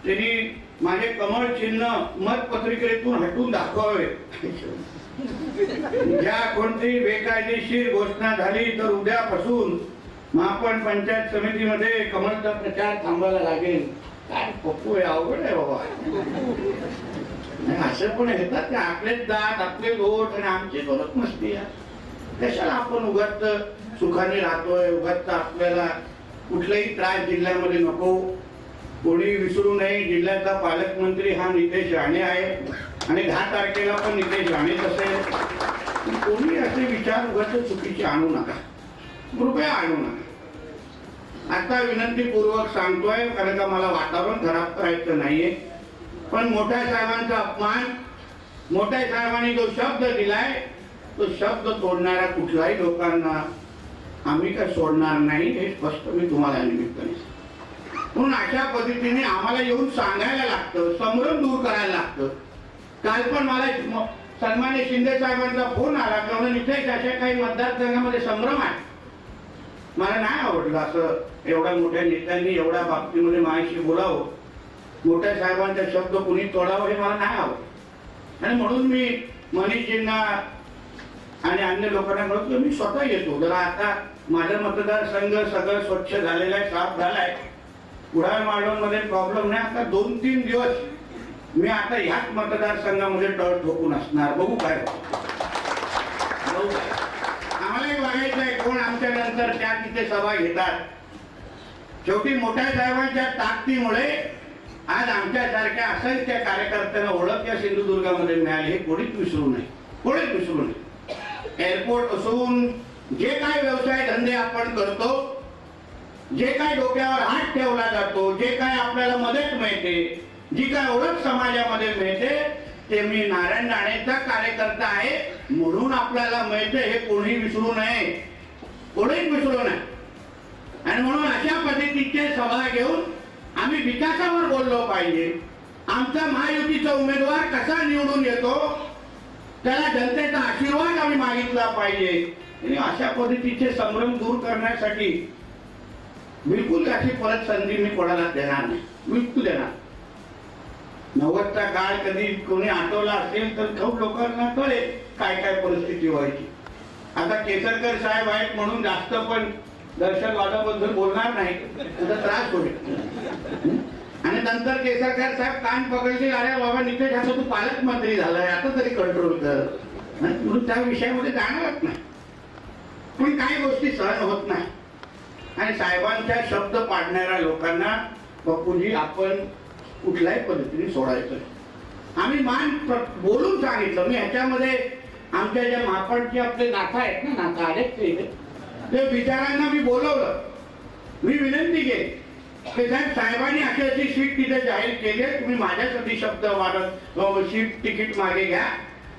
त्यांनी माझे कमळ चिन्ह मतपत्रिकेतून हटवून दाखवावे. ज्या कोणती बेकायदेशीर घोषणा झाली तर उद्यापासून महापण पंचायत समितीमध्ये कमळचा प्रचार थांबवायला लागेल. काय पप्पू, हे अवघड आहे बाबा. असं पण येतात की आपलेच दात, आपले वोट आणि आमची गरज नसते. कशाला आपण उगाच सुखाने राहतोय, उगाच आपल्याला कुठलाही त्रास जिल्ह्यामध्ये नको. कोणी विसरू नये, जिल्ह्याचा पालकमंत्री हा नितेश राणे आहे आणि 10 तारखेला पण नितेश राणेच असेल. कोणी असे विचार उगाच चुकीचे आणू नका, कृपया आणू नका. आता विनंतीपूर्वक सांगतोय, कारण का मला वातावरण खराब करायचं नाहीये. पण मोठ्या साहेबांचा अपमान, मोठ्या साहेबांनी जो शब्द दिलाय तो शब्द तोडणाऱ्या कुठल्याही लोकांना आम्ही काय सोडणार नाही, हे स्पष्ट मी तुम्हाला निमित्ताने. म्हणून अशा पद्धतीने आम्हाला येऊन सांगायला लागतं, संभ्रम दूर करायला लागतं. काल पण मला सन्मान्य शिंदे साहेबांचा फोन आला की म्हणून इथे अशा काही मतदारसंघामध्ये संभ्रम आहे. मला नाही आवडलं असं एवढ्या मोठ्या नेत्यांनी एवढ्या बाबतीमध्ये माझ्याशी बोलावं, मोठ्या साहेबांचा शब्द कुणी तोडावं, हे मला नाही आवडलं. आणि म्हणून मी मनीषजींना आणि अन्य लोकांना म्हणतो मी स्वतः येतो. जरा आता माझा मतदारसंघ सगळं स्वच्छ झालेला आहे, साफ झालाय. कुडाळ मालवणमध्ये प्रॉब्लेम नाही. आता 2-3 दिवस मी आता ह्याच मतदारसंघामध्ये टळ ठोकून असणार. बघू काय आम्हालाही बघायचं आहे कोण आमच्या नंतर त्या तिथे सभा घेतात. शेवटी मोठ्या साहेबांच्या ताकदीमुळे आज आमच्यासारख्या असंख्य कार्यकर्त्यांना ओळख या सिंधुदुर्गामध्ये मिळाली. हे कोणीच विसरू नये, कोणीच विसरू नये. एअरपोर्ट असून जे काय व्यवसाय धंदे आपण करतो, जे काय डोक्यावर हात ठेवला जातो, जे काय आपल्याला मदत मिळते, जी काय ओळख समाजामध्ये मिळते, ते मी नारायण राणेचा कार्यकर्ता आहे म्हणून आपल्याला मिळते, हे कोणी विसरू नये, कोणीच विसरू नये. आणि म्हणून अशा पद्धतीचे सभा घेऊन आम्ही विकासावर बोललो पाहिजे. आमचा महायुतीचा उमेदवार कसा निवडून येतो त्याला जनतेचा आशीर्वाद आम्ही मागितला पाहिजे. आणि अशा पद्धतीचे संभ्रम दूर करण्यासाठी बिलकुल अशी परत संधी मी कोणाला देणार नाही, बिलकुल देणार. 90चा काळ कधी कोणी आठवला असेल तर खूप लोकांना कळेल काय काय परिस्थिती व्हायची. आता केसरकर साहेब आहेत म्हणून जास्त पण दहशतवादाबद्दल बोलणार नाही, त्याचा त्रास होईल. आणि नंतर केसरकर साहेब कान पकडतील, अरे बाबा नितेश आता तू पालकमंत्री झालाय, आता तरी कंट्रोल कर, म्हणून त्या विषयामध्ये जाणारच नाही. पण काही गोष्टी सहन होत नाही आणि साहेबांच्या शब्द पाडणाऱ्या लोकांना बापूजी आपण कुठल्याही पद्धतीने सोडायचं. आम्ही बोलून सांगितलं. मी ह्याच्यामध्ये आमच्या ज्या महापडचे आपले नाथा आहेत ना, नाथा आहेत ते विचारांना मी बोलवलं. मी विनंती केली की साहेबांनी अशी अशी सीट तिथे जाहीर केली आहे, तुम्ही माझ्यासाठी शब्द वाढत सीट तिकीट मागे घ्या.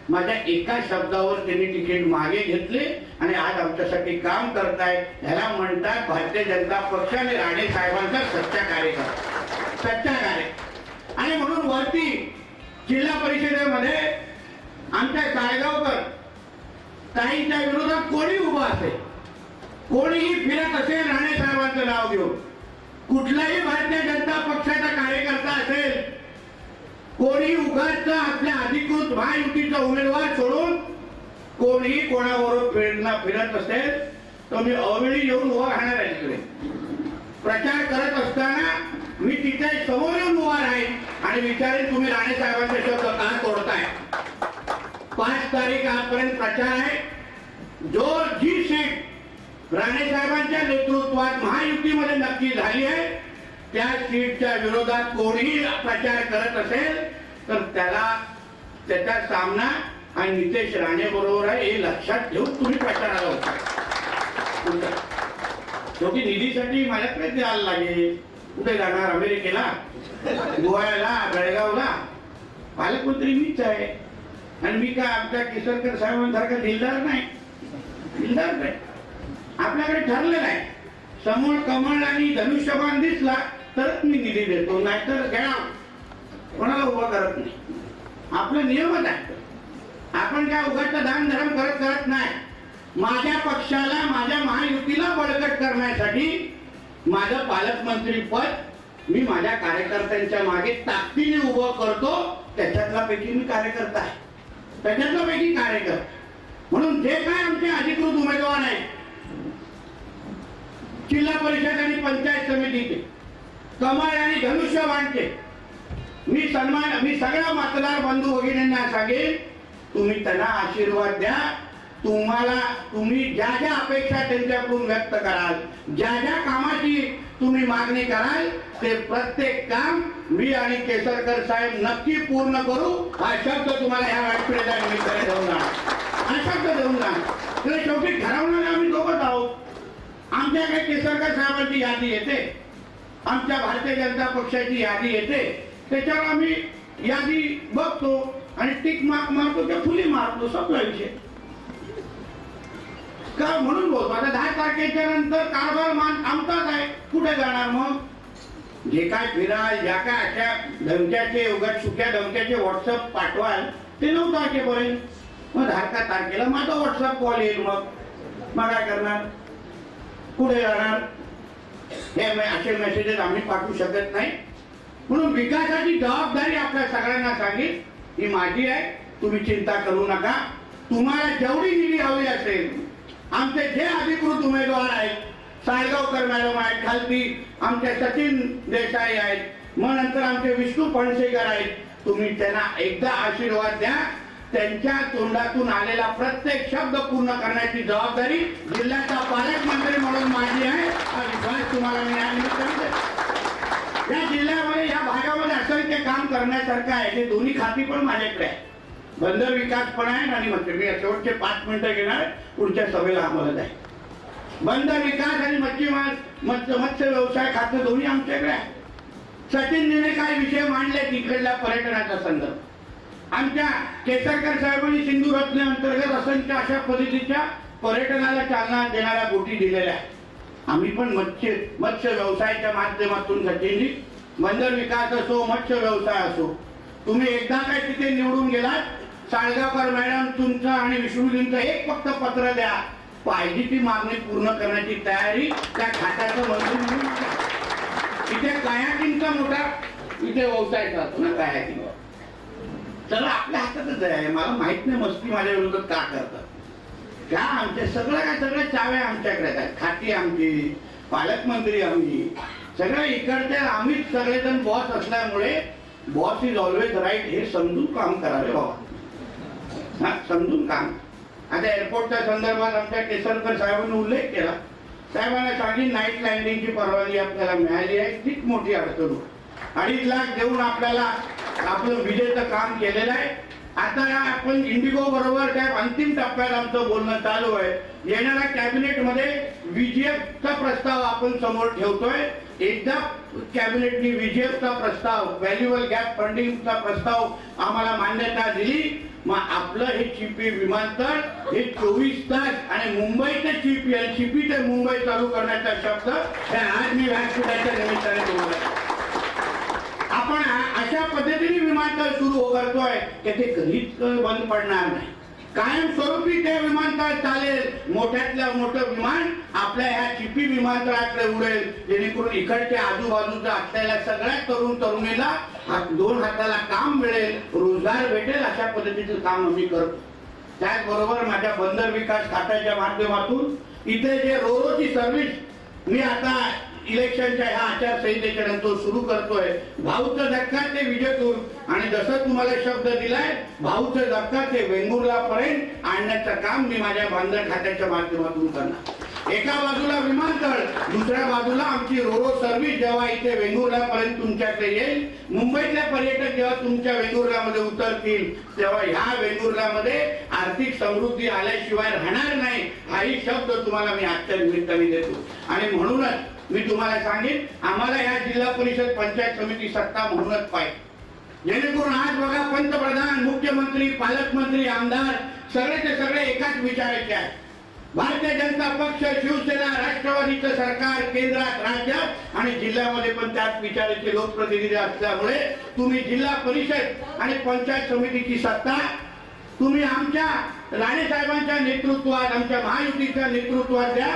माझ्या एका शब्दावर त्यांनी तिकीट मागे घेतले आणि आज आमच्यासाठी काम करतायत. ह्याला म्हणतात भारतीय जनता पक्ष आणि राणे साहेबांचा सच्चा कार्यकर्ता, सच्चा कार्य. आणि म्हणून वरती जिल्हा परिषदेमध्ये आमच्या साळगावकर ताईंच्या विरोधात कोणी उभं असेल, कोणीही फिरत असेल राणे साहेबांचं नाव घेऊन, कुठलाही भारतीय जनता पक्षाचा कार्यकर्ता असेल, कोणी उगाच आपल्या अधिकृत महायुतीचा उमेदवार सोडून कोणीही कोणाबरोबर फिरत असेल तर मी अवेळी येऊन उभा राहणार आहे. तिकडे प्रचार करत असताना मी तिथे समोर येऊन उभा राहील आणि विचारेन तुम्ही राणे साहेबांचे शब्द का तोडताय. 5 तारीख आजपर्यंत प्रचार आहे. जी सीट राणे साहेबांच्या नेतृत्वात महायुतीमध्ये नक्की झाली आहे त्या सीटच्या विरोधात कोणीही प्रचार करत असेल तर त्याचा सामना आणि नितेश राणे बरोबर आहे हे लक्षात घेऊन तुम्ही प्रचाराला होता. शेवटी निधीसाठी माझ्याकडे द्यायला लागेल. कुठे जाणार? अमेरिकेला, गोव्याला, बेळगावला? पालकमंत्री मीच आहे आणि मी काय आमच्या केसरकर साहेबांसारखा दिलदार नाही. दिलदार नाही. आपल्याकडे ठरलेलं आहे, समोर कमळ आणि धनुष्यबाण दिसला तरच मी निधी देतो, नाहीतर घ्या कोणाला उभा करत नाही. आपलं नियमच आहे. आपण काय उगाच दान धर्म करत नाही. माझ्या पक्षाला, माझ्या महायुतीला बळकट करण्यासाठी माझं पालकमंत्री पद मी माझ्या कार्यकर्त्यांच्या मागे ताकदीने उभं करतो. त्याच्यातला पैकी मी कार्यकर्ता आहे, त्याच्यातला पैकी कार्यकर्ता. म्हणून जे काय आमचे अधिकृत उमेदवार आहेत जिल्हा परिषद आणि पंचायत समितीचे, कमळ आणि धनुष्यबाणचे, मी सगळ्या मतदार बंधू भगिनींना सांगेन तुम्ही त्यांना आशीर्वाद द्या. तुम्ही ज्या ज्या अपेक्षा त्यांच्याकडून व्यक्त कराल, ज्या ज्या कामाची तुम्ही मागणी कराल ते प्रत्येक काम मी आणि केसरकर साहेब नक्की पूर्ण करू. हा शब्द तुम्हाला ह्या व्यासपीठाच्या निमित्ताने देऊन जाणार, हा शब्द देऊन जाणार. शेवटी ठरवणारे आम्ही दोघंच आहोत. आमच्याकडे केसरकर साहेबांची यादी येते, आमच्या भारतीय जनता पक्षाची यादी येते, त्याच्यावर आम्ही यादी बघतो आणि टिक मार्क मारतो त्या फुली मारतो, संपला विषय. का म्हणून बोलतो आता 10 तारखेच्या नंतर कारभार मान आमचाच आहे. कुठे जाणार मग? जे काय फिराल, ज्या काय अशा धमक्याचे उगाच सुक्या धमक्याचे व्हॉट्सअप पाठवाल ते 9 तारखेपर्यंत. मग 10 तारखेला माझा व्हॉट्सअप कॉल येईल. मग काय करणार? पुढे जाणार? हे असे मेसेजेस आम्ही पाठवू शकत नाही. म्हणून विकासाची जबाबदारी आपल्या सगळ्यांना सांगितली ही माझी आहे. तुम्ही चिंता करू नका. तुम्हाला जेवढी निधी हवी असेल, आमचे जे अधिकृत उमेदवार आहेत, साळगावकर मॅडम आहेत, खालती आमचे सचिन देसाई आहेत, मग नंतर आमचे विष्णू फणसेकर आहेत, तुम्ही त्यांना एकदा आशीर्वाद द्या. त्यांच्या तोंडातून आलेला प्रत्येक शब्द पूर्ण करण्याची जबाबदारी जिल्ह्याचा पालकमंत्री म्हणून माझी आहे. हा विश्वास तुम्हाला मी या जिल्ह्यामध्ये या भागामध्ये असंख्य काम करण्यासारखं आहे. हे दोन्ही खाती पण माझ्याकडे आहे. बंदर विकास पण आहे आणि मी शेवटचे 5 मिनिटं घेणार, पुढच्या सभेला आम्हाला जाईल. बंदर विकास आणि मत्स्य व्यवसाय खातं दोन्ही आमच्याकडे आहे. सचिनने काही विषय मांडले तिकडल्या पर्यटनाचा संदर्भ. आमच्या केसरकर साहेबांनी सिंधू रत्न अंतर्गत असंख्य अशा पद्धतीच्या पर्यटनाला चालना देणाऱ्या गोष्टी दिलेल्या आहेत. आम्ही पण मत्स्य व्यवसायाच्या माध्यमातून सचिनजी, बंदर विकास असो, मत्स्य व्यवसाय असो, तुम्ही एकदा काय तिथे निवडून गेलात, साळगावकर मॅडम तुमचं आणि विष्णूजींचं एक फक्त पत्र द्या, पाहिजे ती मागणी पूर्ण करण्याची तयारी त्या खात्याचं मंजूर. इथे कायाकिंगचा मोठा इथे व्यवसाय करतो ना काय आहे ती. चला आपल्या हातातच आहे. मला माहित नाही मस्ती माझ्या विरोधात का करतात. त्या आमच्या सगळ्या चाव्या आमच्याकडे आहेत. खाती आमची, पालकमंत्री आम्ही, सगळ्या इकडच्या आम्हीच सगळेजण बॉस असल्यामुळे बॉस इज ऑलवेज राईट हे समजून काम करावे बाबा. हा, समजून काम. आता एअरपोर्टच्या संदर्भात आमच्या केसरकर साहेबांनी उल्लेख केला. साहेबांना सांगितलं नाईट लँडिंगची परवानगी आपल्याला मिळाली आहे. तीच मोठी अडचण होती. 2.5 लाख देऊन आपल्याला आपलं विजेचं काम केलेलं आहे. आता आपण इंडिगो बरोबर काय अंतिम टप्प्यात आमचं बोलणं चालू आहे. येणाऱ्या कॅबिनेटमध्ये व्हीजीएफचा प्रस्ताव आपण समोर ठेवतोय. एकदा कॅबिनेटने व्हीजीएफचा प्रस्ताव, व्हॅल्युएबल गॅप फंडिंगचा प्रस्ताव आम्हाला मान्यता दिली, मग आपलं हे चिपी विमानतळ हे 24 तास आणि मुंबईचं चिपी आणि चिपी ते मुंबई चालू करण्याचा शब्द आज मी व्यासपीठाच्या निमित्ताने तुम्हाला आपण अशा पद्धतीने विमानतळ सुरू करतोय की ते कधीच बंद पडणार नाही. कायमस्वरूपी ते विमानतळ चालेल. मोठ्यातल्या मोठं विमान आपल्या ह्या चिपी विमानतळाकडे उडेल, जेणेकरून इकडच्या आजूबाजूचा असलेल्या सगळ्या तरुणीला 2 हाताला काम मिळेल, रोजगार भेटेल. अशा पद्धतीचं काम आम्ही करतो. त्याचबरोबर माझ्या बंदर विकास खात्याच्या माध्यमातून इथे जे रोरोची सर्व्हिस मी आता इलेक्शनच्या ह्या आचारसंहितेच्या नंतर सुरू करतोय. भाऊचं धक्का ते विजयपूर आणि जसं तुम्हाला शब्द दिलाय भाऊचं धक्का ते वेंगुर्ला पर्यंत आणण्याचं काम मी माझ्या बांधर खात्याच्या माध्यमातून करणार. एका बाजूला विमानतळ, दुसऱ्या बाजूला आमची रोरो सर्व्हिस जेव्हा इथे वेंगुर्ला पर्यंत तुमच्याकडे येईल, मुंबईतल्या पर्यटक जेव्हा तुमच्या वेंगुर्लामध्ये उतरतील तेव्हा ह्या वेंगुर्लामध्ये आर्थिक समृद्धी आल्याशिवाय राहणार नाही. हाही शब्द तुम्हाला मी आजच्या निमित्ताने देतो. आणि म्हणूनच मी तुम्हाला सांगेन आम्हाला या जिल्हा परिषद पंचायत समिती सत्ता म्हणूनच पाहिजे, जेणेकरून आज बघा पंतप्रधान, मुख्यमंत्री, पालकमंत्री, आमदार सगळेचे सगळे एकाच विचाराचे आहेत. भारतीय जनता पक्ष, शिवसेना, राष्ट्रवादीचं सरकार केंद्रात, राज्यात आणि जिल्ह्यामध्ये पण त्याच विचाराचे लोकप्रतिनिधी असल्यामुळे तुम्ही जिल्हा परिषद आणि पंचायत समितीची सत्ता तुम्ही आमच्या राणे साहेबांच्या नेतृत्वात, आमच्या महायुतीच्या नेतृत्वात द्या.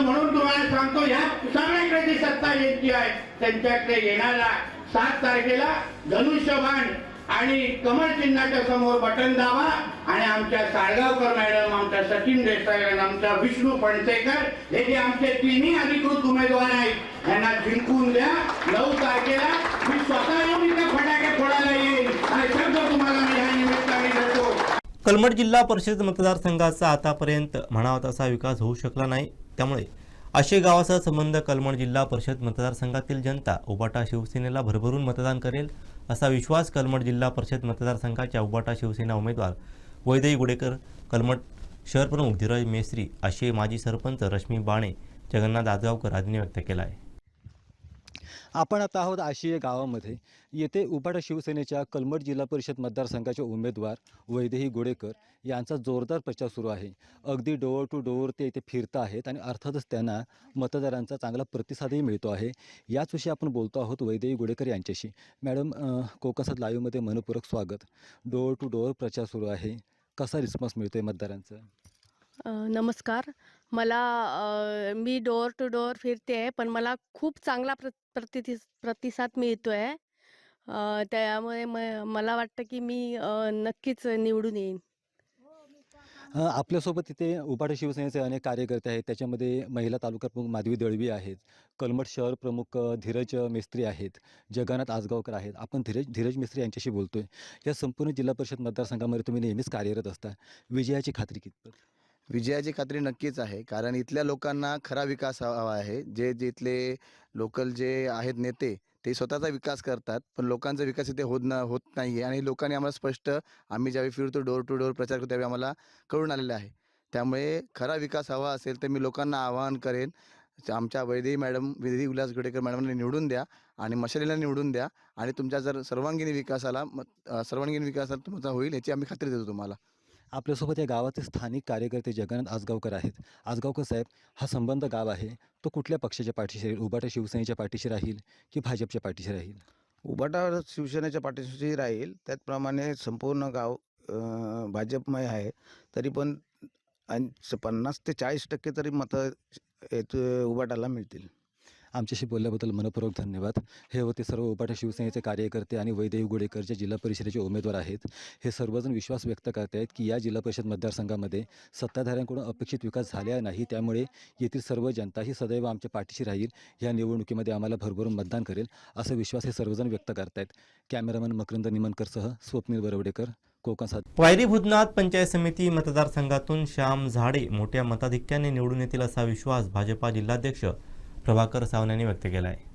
म्हणून तुम्हाला सांगतो ह्या सगळ्याकडे जी सत्ता यांची आहे त्यांच्याकडे येणाऱ्या 7 तारखेला धनुष्यबाण आणि कमळ चिन्हाच्या समोर बटन दाबा आणि आमच्या साळगावकर मॅडम, आमच्या सचिन देसाई आणि आमच्या विष्णू फणसेकर हे जे आमचे तिन्ही अधिकृत उमेदवार आहेत यांना जिंकून द्या. 9 तारखेला मी स्वतः येऊन इथे फटाके फोडायला येईल हा शब्द तुम्हाला मी या निमित्ताने देतो. कलमठ जिल्हा परिषद मतदारसंघाचा आतापर्यंत म्हणावा तसा विकास होऊ शकला नाही. त्यामुळे आशे गावासह संबंध कलमठ जिल्हा परिषद मतदारसंघातील जनता उबाटा शिवसेनेला भरभरून मतदान करेल असा विश्वास कलमठ जिल्हा परिषद मतदारसंघाच्या उबाटा शिवसेना उमेदवार वैदेही गुडेकर, कलमठ शहर प्रमुख धीरज मेस्त्री, आशे माजी सरपंच रश्मी बाणे, जगन्नाथ आजगावकर आदींनी व्यक्त केला आहे. आपण आता आहोत आशिया गावामध्ये. येथे उबाटा शिवसेनेच्या कलमठ जिल्हा परिषद मतदारसंघाचे उमेदवार वैदेही गोडेकर यांचा जोरदार प्रचार सुरू आहे. अगदी डोअर टू डोअर ते इथे फिरत आहेत आणि अर्थातच त्यांना मतदारांचा चांगला प्रतिसादही मिळतो आहे. याच विषयी आपण बोलतो आहोत वैदेही गोडेकर यांच्याशी. मॅडम, कोकसात लाईव्हमध्ये मनपूर्वक स्वागत. डोअर टू डोअर प्रचार सुरू आहे, कसा रिस्पॉन्स मिळतो आहे मतदारांचा? नमस्कार. मी डोअर टू डोअर फिरते आहे, पण मला खूप चांगला प्रतिसाद मिळतो आहे. त्यामुळे मला वाटतं की मी नक्कीच निवडून येईन. आपल्यासोबत इथे उबाटा शिवसेनेचे अनेक कार्यकर्ते आहेत. त्याच्यामध्ये महिला तालुका प्रमुख माधवी दळवी आहेत, कलमठ शहर प्रमुख धीरज मेस्त्री आहेत, जगन्नाथ आजगावकर आहेत. आपण धीरज मेस्त्री यांच्याशी बोलतो आहे. या संपूर्ण जिल्हा परिषद मतदारसंघामध्ये तुम्ही नेहमीच कार्यरत असता. विजयाची खात्री कितपत? विजयाची खात्री नक्कीच आहे, कारण इथल्या लोकांना खरा विकास हवा आहे. जे इथले लोकल जे आहेत नेते ते स्वतःचा विकास करतात, पण लोकांचा विकास इथे होत नाही आहे. आणि लोकांनी आम्हाला स्पष्ट, आम्ही ज्यावेळी फिरतो डोअर टू डोअर प्रचार करतो त्यावेळी आम्हाला कळून आलेलं आहे. त्यामुळे खरा विकास हवा असेल तर मी लोकांना आवाहन करेन, आमच्या वैदेही उल्हास गोडेकर मॅडमला निवडून द्या आणि मशालीला निवडून द्या. आणि तुमच्या जर सर्वांगीण विकासाला तुमचा होईल याची आम्ही खात्री देतो तुम्हाला. आपल्यासोबत या गावाचे स्थानिक कार्यकर्ते जगन्नाथ आजगावकर आहेत. आजगावकर साहेब, हा संबंध गाव आहे तो कुठल्या पक्षाच्या पाठीशी राहील? उबाटा शिवसेनेच्या पाठीशी राहील की भाजपच्या पाठीशी राहील? उबाटा शिवसेनेच्या पाठीशी राहील. त्याचप्रमाणे संपूर्ण गाव भाजपमय आहे. तरी पण 50 ते 40% तरी मतं उबाटाला मिळतील. आमच्याशी बोलल्याबद्दल मनपूर्वक धन्यवाद. हे होते सर्व उबाटा शिवसेनेचे कार्यकर्ते आणि वैदेही गुडेकर जे जिल्हा परिषदेचे उमेदवार आहेत. हे सर्वजण विश्वास व्यक्त करत आहेत की या जिल्हा परिषद मतदारसंघामध्ये सत्ताधाऱ्यांकडून अपेक्षित विकास झाला नाही, त्यामुळे येथील सर्व जनता ही सदैव आमच्या पाठीशी राहील. या निवडणुकीमध्ये आम्हाला भरभरून मतदान करेल असा विश्वास हे सर्वजण व्यक्त करत आहेत. कॅमेरामन मकरंद निमनकरसह स्वप्नील बरवडेकर, कोकण 7. वायरी भूतनाथ पंचायत समिती मतदारसंघातून श्याम झाडे मोठ्या मताधिक्याने निवडून येतील असा विश्वास भाजपा जिल्हाध्यक्ष प्रभाकर सावंत यांनी व्यक्त केला आहे.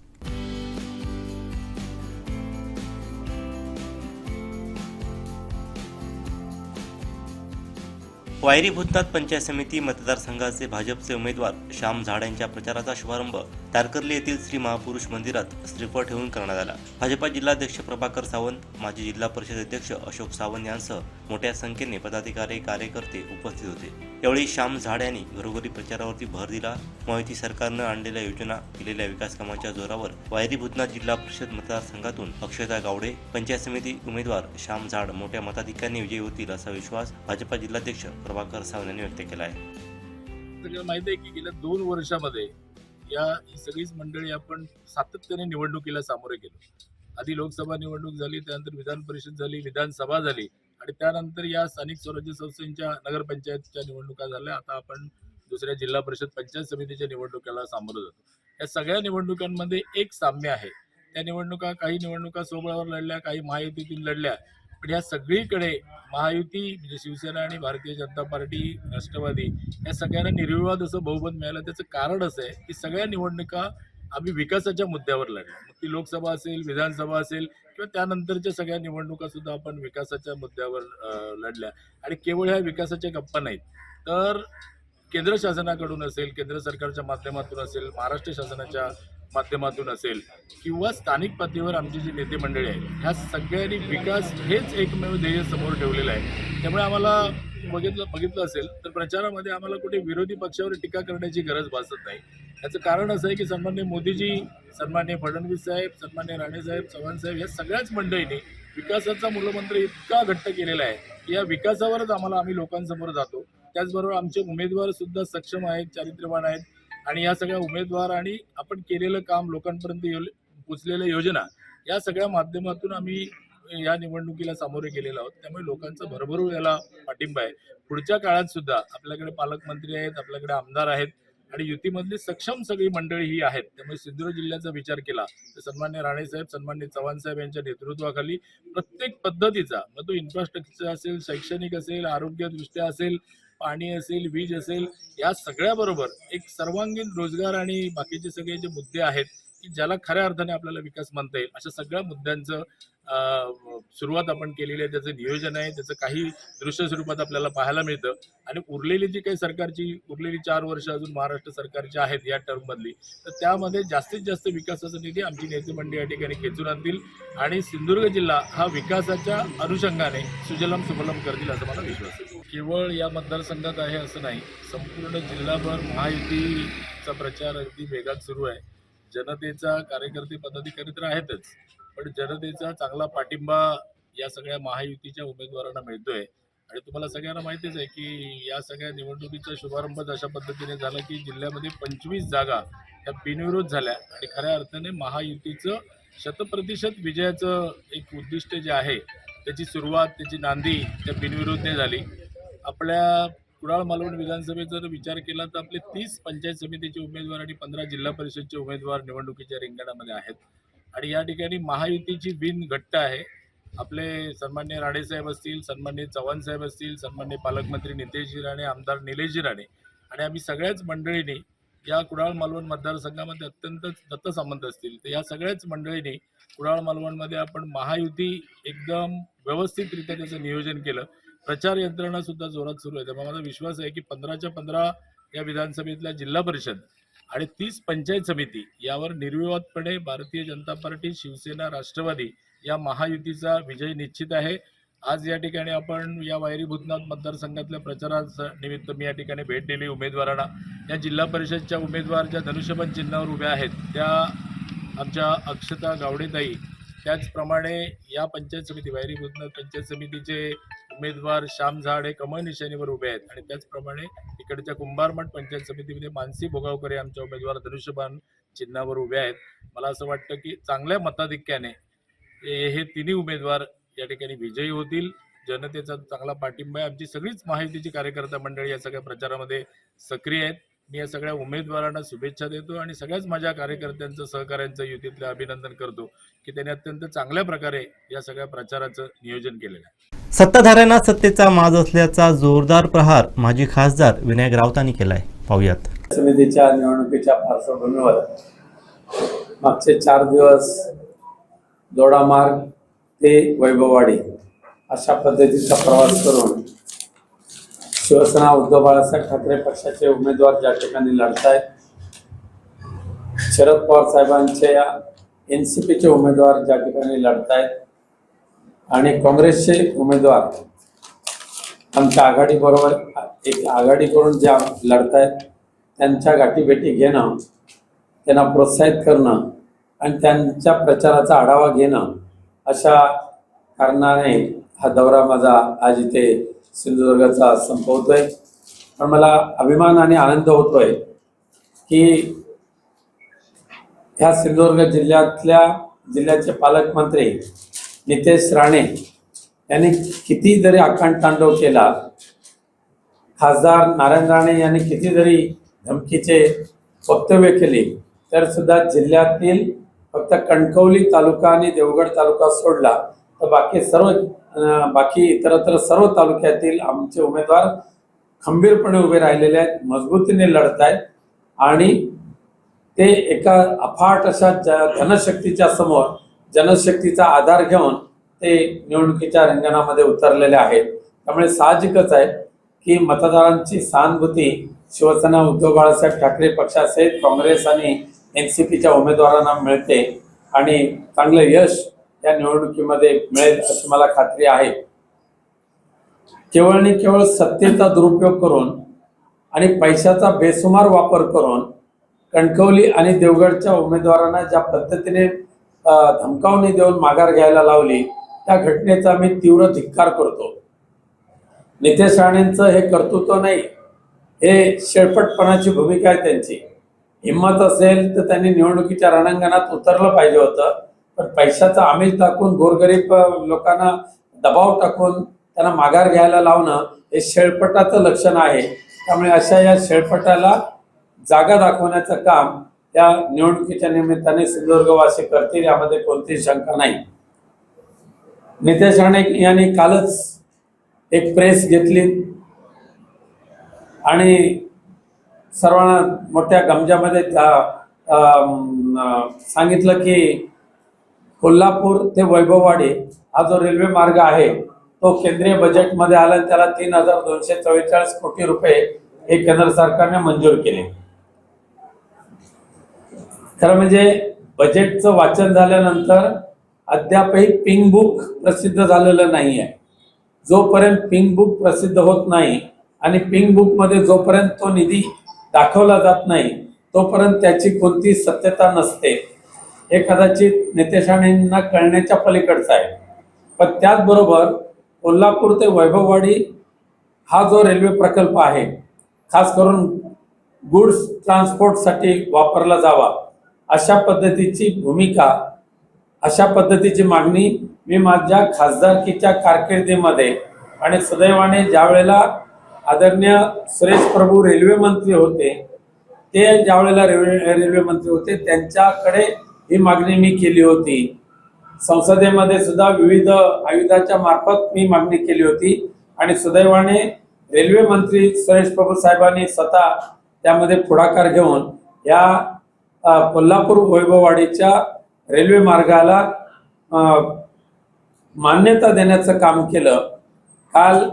वायरी भूतनाथ पंचायत समिती मतदारसंघाचे भाजपचे उमेदवार श्याम झाड यांच्या प्रचाराचा शुभारंभ तारकर्ली येथील श्री महापुरुष मंदिरात श्रीफळ ठेवून करण्यात आला. भाजपा जिल्हाध्यक्ष प्रभाकर सावंत, माजी जिल्हा परिषद अध्यक्ष अशोक सावंत यांसह मोठ्या संख्येने पदाधिकारी कार्यकर्ते उपस्थित होते. यावेळी श्याम झाड यांनी घरोघरी प्रचारावरती भर दिला. महायुती सरकारनं आणलेल्या योजना, केलेल्या विकास कामांच्या जोरावर वायरी भूतनाथ जिल्हा परिषद मतदारसंघातून अक्षता गावडे, पंचायत समिती उमेदवार श्याम झाड मोठ्या मताधिक्याने विजयी होतील असा विश्वास भाजपा जिल्हाध्यक्ष प्रभाकर सावंत यांनी व्यक्त केला आहे. सगळं माहिती आहे की गेल्या 2 वर्षामध्ये ही सगळीच मंडळी आपण सातत्याने निवडणुकीला सामोरे गेलो. आधी लोकसभा निवडणूक झाली, त्यानंतर विधान परिषद झाली, विधानसभा झाली आणि त्यानंतर या स्थानिक स्वराज्य संस्थांच्या नगरपंचायतच्या निवडणुका झाल्या. आता आपण दुसऱ्या जिल्हा परिषद पंचायत समितीच्या निवडणुकीला सामोरं जातो. या सगळ्या निवडणुकांमध्ये एक साम्य आहे. त्या निवडणुका, काही निवडणुका स्वबळावर लढल्या, काही महायुतीतून लढल्या, पण या सगळीकडे महायुती म्हणजे शिवसेना आणि भारतीय जनता पार्टी, राष्ट्रवादी या सगळ्यांना निर्विवाद असं बहुमत मिळालं. त्याचं कारण असं आहे की सगळ्या निवडणुका आम्ही विकासाच्या मुद्द्यावर लढल्या. मग ती लोकसभा असेल, विधानसभा असेल किंवा त्यानंतरच्या सगळ्या निवडणुका सुद्धा आपण विकासाच्या मुद्द्यावर लढल्या. आणि केवळ ह्या विकासाच्या गप्पा नाहीत, तर केंद्र शासनाकडून असेल, केंद्र सरकारच्या माध्यमातून असेल, महाराष्ट्र शासनाच्या माध्यमातून असेल किंवा स्थानिक पातळीवर आमची जी नेते मंडळी आहेत, ह्या सगळ्यांनी विकास हेच एकमेव ध्येय समोर ठेवलेलं आहे. त्यामुळे आम्हाला बघितलं असेल तर प्रचारामध्ये आम्हाला कुठे विरोधी पक्षावर टीका करण्याची गरज भासत नाही. याचं कारण असं आहे की सन्माननीय मोदीजी, सन्माननीय फडणवीस साहेब, सन्माननीय राणेसाहेब, चव्हाण साहेब या सगळ्याच मंडळींनी विकासाचा मूलमंत्र इतका घट्ट केलेला आहे की या विकासावरच आम्ही लोकांसमोर जातो. त्याचबरोबर आमचे उमेदवार सुद्धा सक्षम आहेत, चारित्र्यवान आहेत आणि या सगळ्या उमेदवार आणि आपण केलेलं काम, लोकांपर्यंत पोचलेल्या योजना या सगळ्या माध्यमातून आम्ही या निवडणुकीला सामोरे गेलेलो आहोत. त्यामुळे लोकांचा भरभरून याला पाठिंबा आहे. पुढच्या काळात सुद्धा आपल्याकडे पालकमंत्री आहेत, आपल्याकडे आमदार आहेत आणि युतीमधली सक्षम सगळी मंडळी ही आहेत. त्यामुळे सिंधुदुर्ग जिल्ह्याचा विचार केला तर सन्मान्य राणेसाहेब, सन्मान्य चव्हाण साहेब यांच्या नेतृत्वाखाली प्रत्येक पद्धतीचा, मग तो इन्फ्रास्ट्रक्चर असेल, शैक्षणिक असेल, आरोग्यदृष्ट्या असेल, पाणी असेल, वीज असेल, या सगळ्याबरोबर एक सर्वांगीण रोजगार आणि बाकीचे सगळे जे मुद्दे आहेत की ज्याला खऱ्या अर्थाने आपल्याला विकास म्हणता येईल, अशा सगळ्या मुद्द्यांचं सुरुवात आपण केलेली आहे. त्याचं नियोजन आहे, त्याचं काही दृश्य स्वरूपात आपल्याला पाहायला मिळतं. आणि उरलेली जी काही उरलेली 4 वर्ष अजून महाराष्ट्र सरकारची आहेत या टर्ममधली, तर त्यामध्ये जास्तीत जास्त विकासाचा निधी आमची नेते मंडळी या ठिकाणी खेचून आणतील आणि सिंधुदुर्ग जिल्हा हा विकासाच्या अनुषंगाने सुजलाम सुफलाम करतील असा मला विश्वास आहे. केवळ या मतदारसंघात आहे असं नाही, संपूर्ण जिल्हाभर महायुतीचा प्रचार अगदी वेगात सुरू आहे. जनतेचा, कार्यकर्ते, पदाधिकारी तर आहेतच, पण जनतेचा चांगला पाठिंबा या सगळ्या महायुतीच्या उमेदवारांना मिळतोय. आणि तुम्हाला सगळ्यांना माहितीच आहे की या सगळ्या निवडणुकीचा शुभारंभ अशा पद्धतीने झाला की जिल्ह्यामध्ये 25 जागा त्या बिनविरोध झाल्या आणि खऱ्या अर्थाने महायुतीचं 100% विजयाचं एक उद्दिष्ट जे आहे त्याची सुरुवात, त्याची नांदी त्या बिनविरोधने झाली. आपल्या कुडाळ मालवण विधानसभेचा जर विचार केला तर आपले 30 पंचायत समितीचे उमेदवार आणि 15 जिल्हा परिषदचे उमेदवार निवडणुकीच्या रिंगणामध्ये आहेत आणि या ठिकाणी महायुतीची बिन घट्ट आहे. आपले सन्मान्य राणेसाहेब असतील, सन्मान्य चव्हाण साहेब असतील, सन्मान्य पालकमंत्री नितेशजी राणे, आमदार निलेशजी राणे आणि आम्ही सगळ्याच मंडळींनी या कुडाळ मालवण मतदारसंघामध्ये अत्यंत दत्तसामंत असतील, तर या सगळ्याच मंडळींनी कुडाळ मालवणमध्ये आपण महायुती एकदम व्यवस्थितरित्या त्याचं नियोजन केलं. प्रचार यंत्रणा सुद्धा जोरात सुरू आहे. त्यामुळे माझा विश्वास आहे की 15च्या 15 या विधानसभेतल्या जिल्हा परिषद आणि 30 पंचायत समिती यावर निर्विवादपणे भारतीय जनता पार्टी, शिवसेना, राष्ट्रवादी या महायुतीचा विजय निश्चित आहे. आज या ठिकाणी आपण या वायरी भूतनाथ मतदारसंघातल्या प्रचारानिमित्त मी या ठिकाणी भेट दिली उमेदवारांना. या जिल्हा परिषदच्या उमेदवार ज्या धनुष्यबाण चिन्हावर उभ्या आहेत त्या आमच्या अक्षता गावडेताई, त्याचप्रमाणे या पंचायत समिती वायरी भूतनाथ पंचायत समितीचे उमेदवार श्याम झाड हे कमळ निशाणीवर उभे आहेत आणि त्याचप्रमाणे इकडच्या कुंभारमठ पंचायत समितीमध्ये मानसी भोगावकर आमच्या उमेदवार धनुष्यबाण चिन्हावर उभे आहेत. मला असं वाटतं की चांगल्या मताधिक्याने हे तिन्ही उमेदवार या ठिकाणी विजयी होतील. जनतेचा चांगला पाठिंबा आहे. आमची सगळीच महायुतीची कार्यकर्ता मंडळी या सगळ्या प्रचारामध्ये सक्रिय आहेत. मी या सगळ्या उमेदवारांना शुभेच्छा देतो आणि सगळ्याच माझ्या कार्यकर्त्यांचं, सहकाऱ्यांचं युतीतलं अभिनंदन करतो की त्यांनी अत्यंत चांगल्या प्रकारे या सगळ्या प्रचाराचं नियोजन केलेलं आहे. सत्ताधाऱ्यांना सत्तेचा माज असल्याचा जोरदार प्रहार माजी खासदार विनायक राऊतांनी केलाय. पाहूयात. समितीच्या निवडणुकीच्या पार्श्वभूमीवर मागचे 4 दिवस दोडामार्ग ते वैभववाडी अशा पद्धतीचा प्रवास करून शिवसेना उद्धव बाळासाहेब ठाकरे पक्षाचे उमेदवार ज्या ठिकाणी लढतायत, शरद पवार साहेबांचे NCPचे उमेदवार ज्या ठिकाणी लढतायत आणि काँग्रेसचे उमेदवार आमच्या आघाडीबरोबर एक आघाडी करून ज्या लढतायत त्यांच्या गाठीभेटी घेणं, त्यांना प्रोत्साहित करणं आणि त्यांच्या प्रचाराचा आढावा घेणं अशा कारणाने हा दौरा माझा आज इथे सिंधुदुर्गाचा संपवतोय. पण मला अभिमान आणि आनंद होतोय की ह्या सिंधुदुर्ग जिल्ह्याचे पालकमंत्री नितेश राणे यांनी किती जरी आकांडतांडव केला, खासदार नारायण राणे यांनी किती जरी धमकीचे वक्तव्य केली, तर सुद्धा जिल्ह्यातील फक्त कणकवली तालुका आणि देवगड तालुका सोडला तर बाकी इतरत्र सर्व तालुक्यातील आमचे उमेदवार खंबीरपणे उभे राहिलेले आहेत, मजबूतीने लढत आहेत आणि ते एका अफाट अशा जनशक्तीच्या समोर जनशक्तीचा आधार घेऊन ते निवडणुकीच्या रिंगणामध्ये उतरलेले आहेत. त्यामुळे साहजिकच आहे की मतदारांची सहानुभूती शिवसेना उद्धव बाळासाहेब ठाकरे पक्षासहित काँग्रेस आणि NCPच्या उमेदवारांना मिळते आणि चांगलं यश या निवडणुकीमध्ये मिळेल अशी मला खात्री आहे. केवळ सत्तेचा दुरुपयोग करून आणि पैशाचा बेसुमार वापर करून कणकवली आणि देवगडच्या उमेदवारांना ज्या पद्धतीने धमकावणी देऊन माघार घ्यायला लावली, त्या घटनेचा मी तीव्र धिक्कार करतो. नितेश राणेंचं हे कर्तृत्व नाही, हे शेळपटपणाची भूमिका आहे त्यांची. हिंमत असेल तर त्यांनी निवडणुकीच्या रणांगणात उतरलं पाहिजे होतं, पण पैशाचा आमिष दाखवून गोरगरीब लोकांना दबाव टाकून त्यांना माघार घ्यायला लावणं हे शेळपटाचं लक्षण आहे. त्यामुळे अशा या शेळपटाला जागा दाखवण्याचं काम या निवडणुकीच्या निमित्ताने सिंधुदुर्गवासी करतील, यामध्ये कोणतीही शंका नाही. नितेश राणे यांनी कालच एक प्रेस घेतली आणि सर्वांना मोठ्या गमजामध्ये सांगितलं की कोल्हापूर ते वैभववाडी हा जो रेल्वे मार्ग आहे तो केंद्रीय बजेटमध्ये आला आणि त्याला 3,244 कोटी रुपये हे केंद्र सरकारने मंजूर केले. खरं म्हणजे बजेटचं वाचन झाल्यानंतर अद्यापही पिंक बुक प्रसिद्ध झालेलं नाही आहे. जोपर्यंत पिंक बुक प्रसिद्ध होत नाही आणि पिंक बुकमध्ये जोपर्यंत तो निधी दाखवला जात नाही तोपर्यंत त्याची कोणती सत्यता नसते. हे कदाचित नितेश राणेंना कळण्याच्या पलीकडचं आहे. पण त्याचबरोबर कोल्हापूर ते वैभववाडी हा जो रेल्वे प्रकल्प आहे, खास करून गुड्स ट्रान्सपोर्टसाठी वापरला जावा अशा पद्धतीची भूमिका, अशा पद्धतीची मागणी मी माझ्या खासदारकीच्या कारकिर्दीमध्ये आणि सुदैवाने ज्या वेळेला आदरणीय सुरेश प्रभू रेल्वे मंत्री होते, ते ज्या वेळेला रेल्वे मंत्री होते त्यांच्याकडे ही मागणी मी केली होती. संसदेमध्ये सुद्धा विविध आयुधाच्या मार्फत मी मागणी केली होती आणि सुदैवाने रेल्वे मंत्री सुरेश प्रभू साहेबांनी स्वतः त्यामध्ये पुढाकार घेऊन या कोल्हापूर वैभववाडीच्या रेल्वे मार्गाला मान्यता देण्याचं काम केलं. काल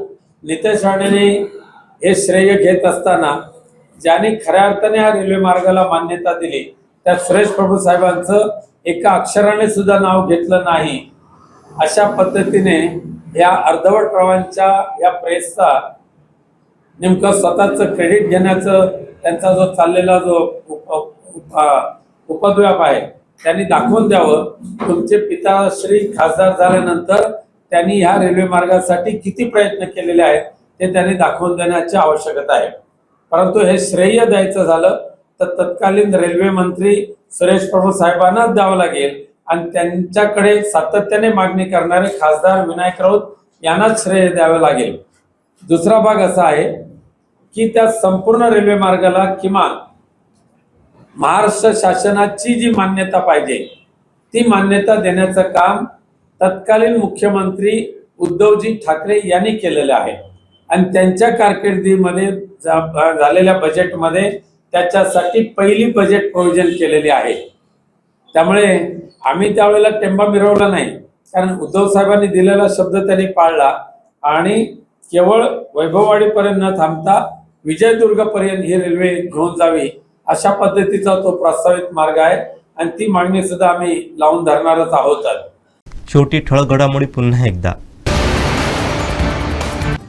नितेश राणेंनी हे श्रेय घेत असताना ज्याने खऱ्या अर्थाने या रेल्वे मार्गाला मान्यता दिली त्या सुरेश प्रभू साहेबांचं एका अक्षराने सुद्धा नाव घेतलं नाही. अशा पद्धतीने या अर्धवट प्रवाहांच्या या प्रेसचा नेमकं स्वतःचं क्रेडिट घेण्याचं त्यांचा जो चाललेला जो उपद्व्याप आहे त्यांनी दाखवून द्यावं. तुमचे पिताश्री खासदार झाल्यानंतर त्यांनी ह्या रेल्वे मार्गासाठी किती प्रयत्न केलेले आहेत ते त्यांनी दाखवून देण्याची आवश्यकता आहे. परंतु हे श्रेय द्यायचं झालं तर तत्कालीन रेल्वे मंत्री सुरेश प्रभू साहेबांनाच द्यावं लागेल आणि त्यांच्याकडे सातत्याने मागणी करणारे खासदार विनायक राऊत यांनाच श्रेय द्यावे लागेल. दुसरा भाग असा आहे की त्या संपूर्ण रेल्वे मार्गाला किमान महाराष्ट्र शासनाची जी मान्यता पाहिजे ती मान्यता देण्याचं काम तत्कालीन मुख्यमंत्री उद्धवजी ठाकरे यांनी केलेलं आहे आणि त्यांच्या कारकिर्दीमध्ये झालेल्या बजेटमध्ये त्याच्यासाठी पहिली बजेट प्रोव्हिजन केलेली आहे. त्यामुळे आम्ही त्यावेळेला टेंबा मिरवला नाही, कारण उद्धव साहेबांनी दिलेला शब्द त्यांनी पाळला आणि केवळ वैभववाडीपर्यंत न थांबता विजयदुर्गपर्यंत ही रेल्वे घेऊन जावी अशा पद्धतीचा तो प्रस्तावित मार्ग आहे आणि ती मागणी सुद्धा आम्ही लावून धरणारच आहोत. शेवटी ठळक घडामोडी पुन्हा एकदा.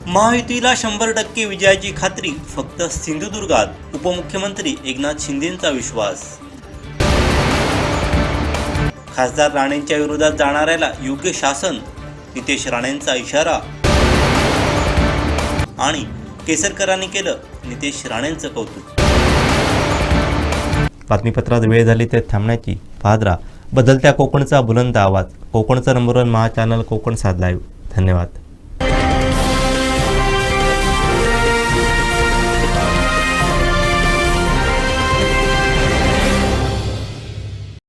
महायुतीला 100% विजयाची खात्री, फक्त सिंधुदुर्गात. उपमुख्यमंत्री एकनाथ शिंदेंचा विश्वास. खासदार राणेंच्या विरोधात जाणाऱ्याला योग्य शासन, नितेश राणेंचा इशारा. आणि केसरकरांनी केलं नितेश राणेंचं कौतुक. बातमीपत्रात वेळ झाली ते थांबण्याची. पाहत राहा बदलत्या कोकणचा बुलंद आवाज. कोकणचं नंबर 1 महा चॅनल कोकण 7 लाईव्ह. धन्यवाद.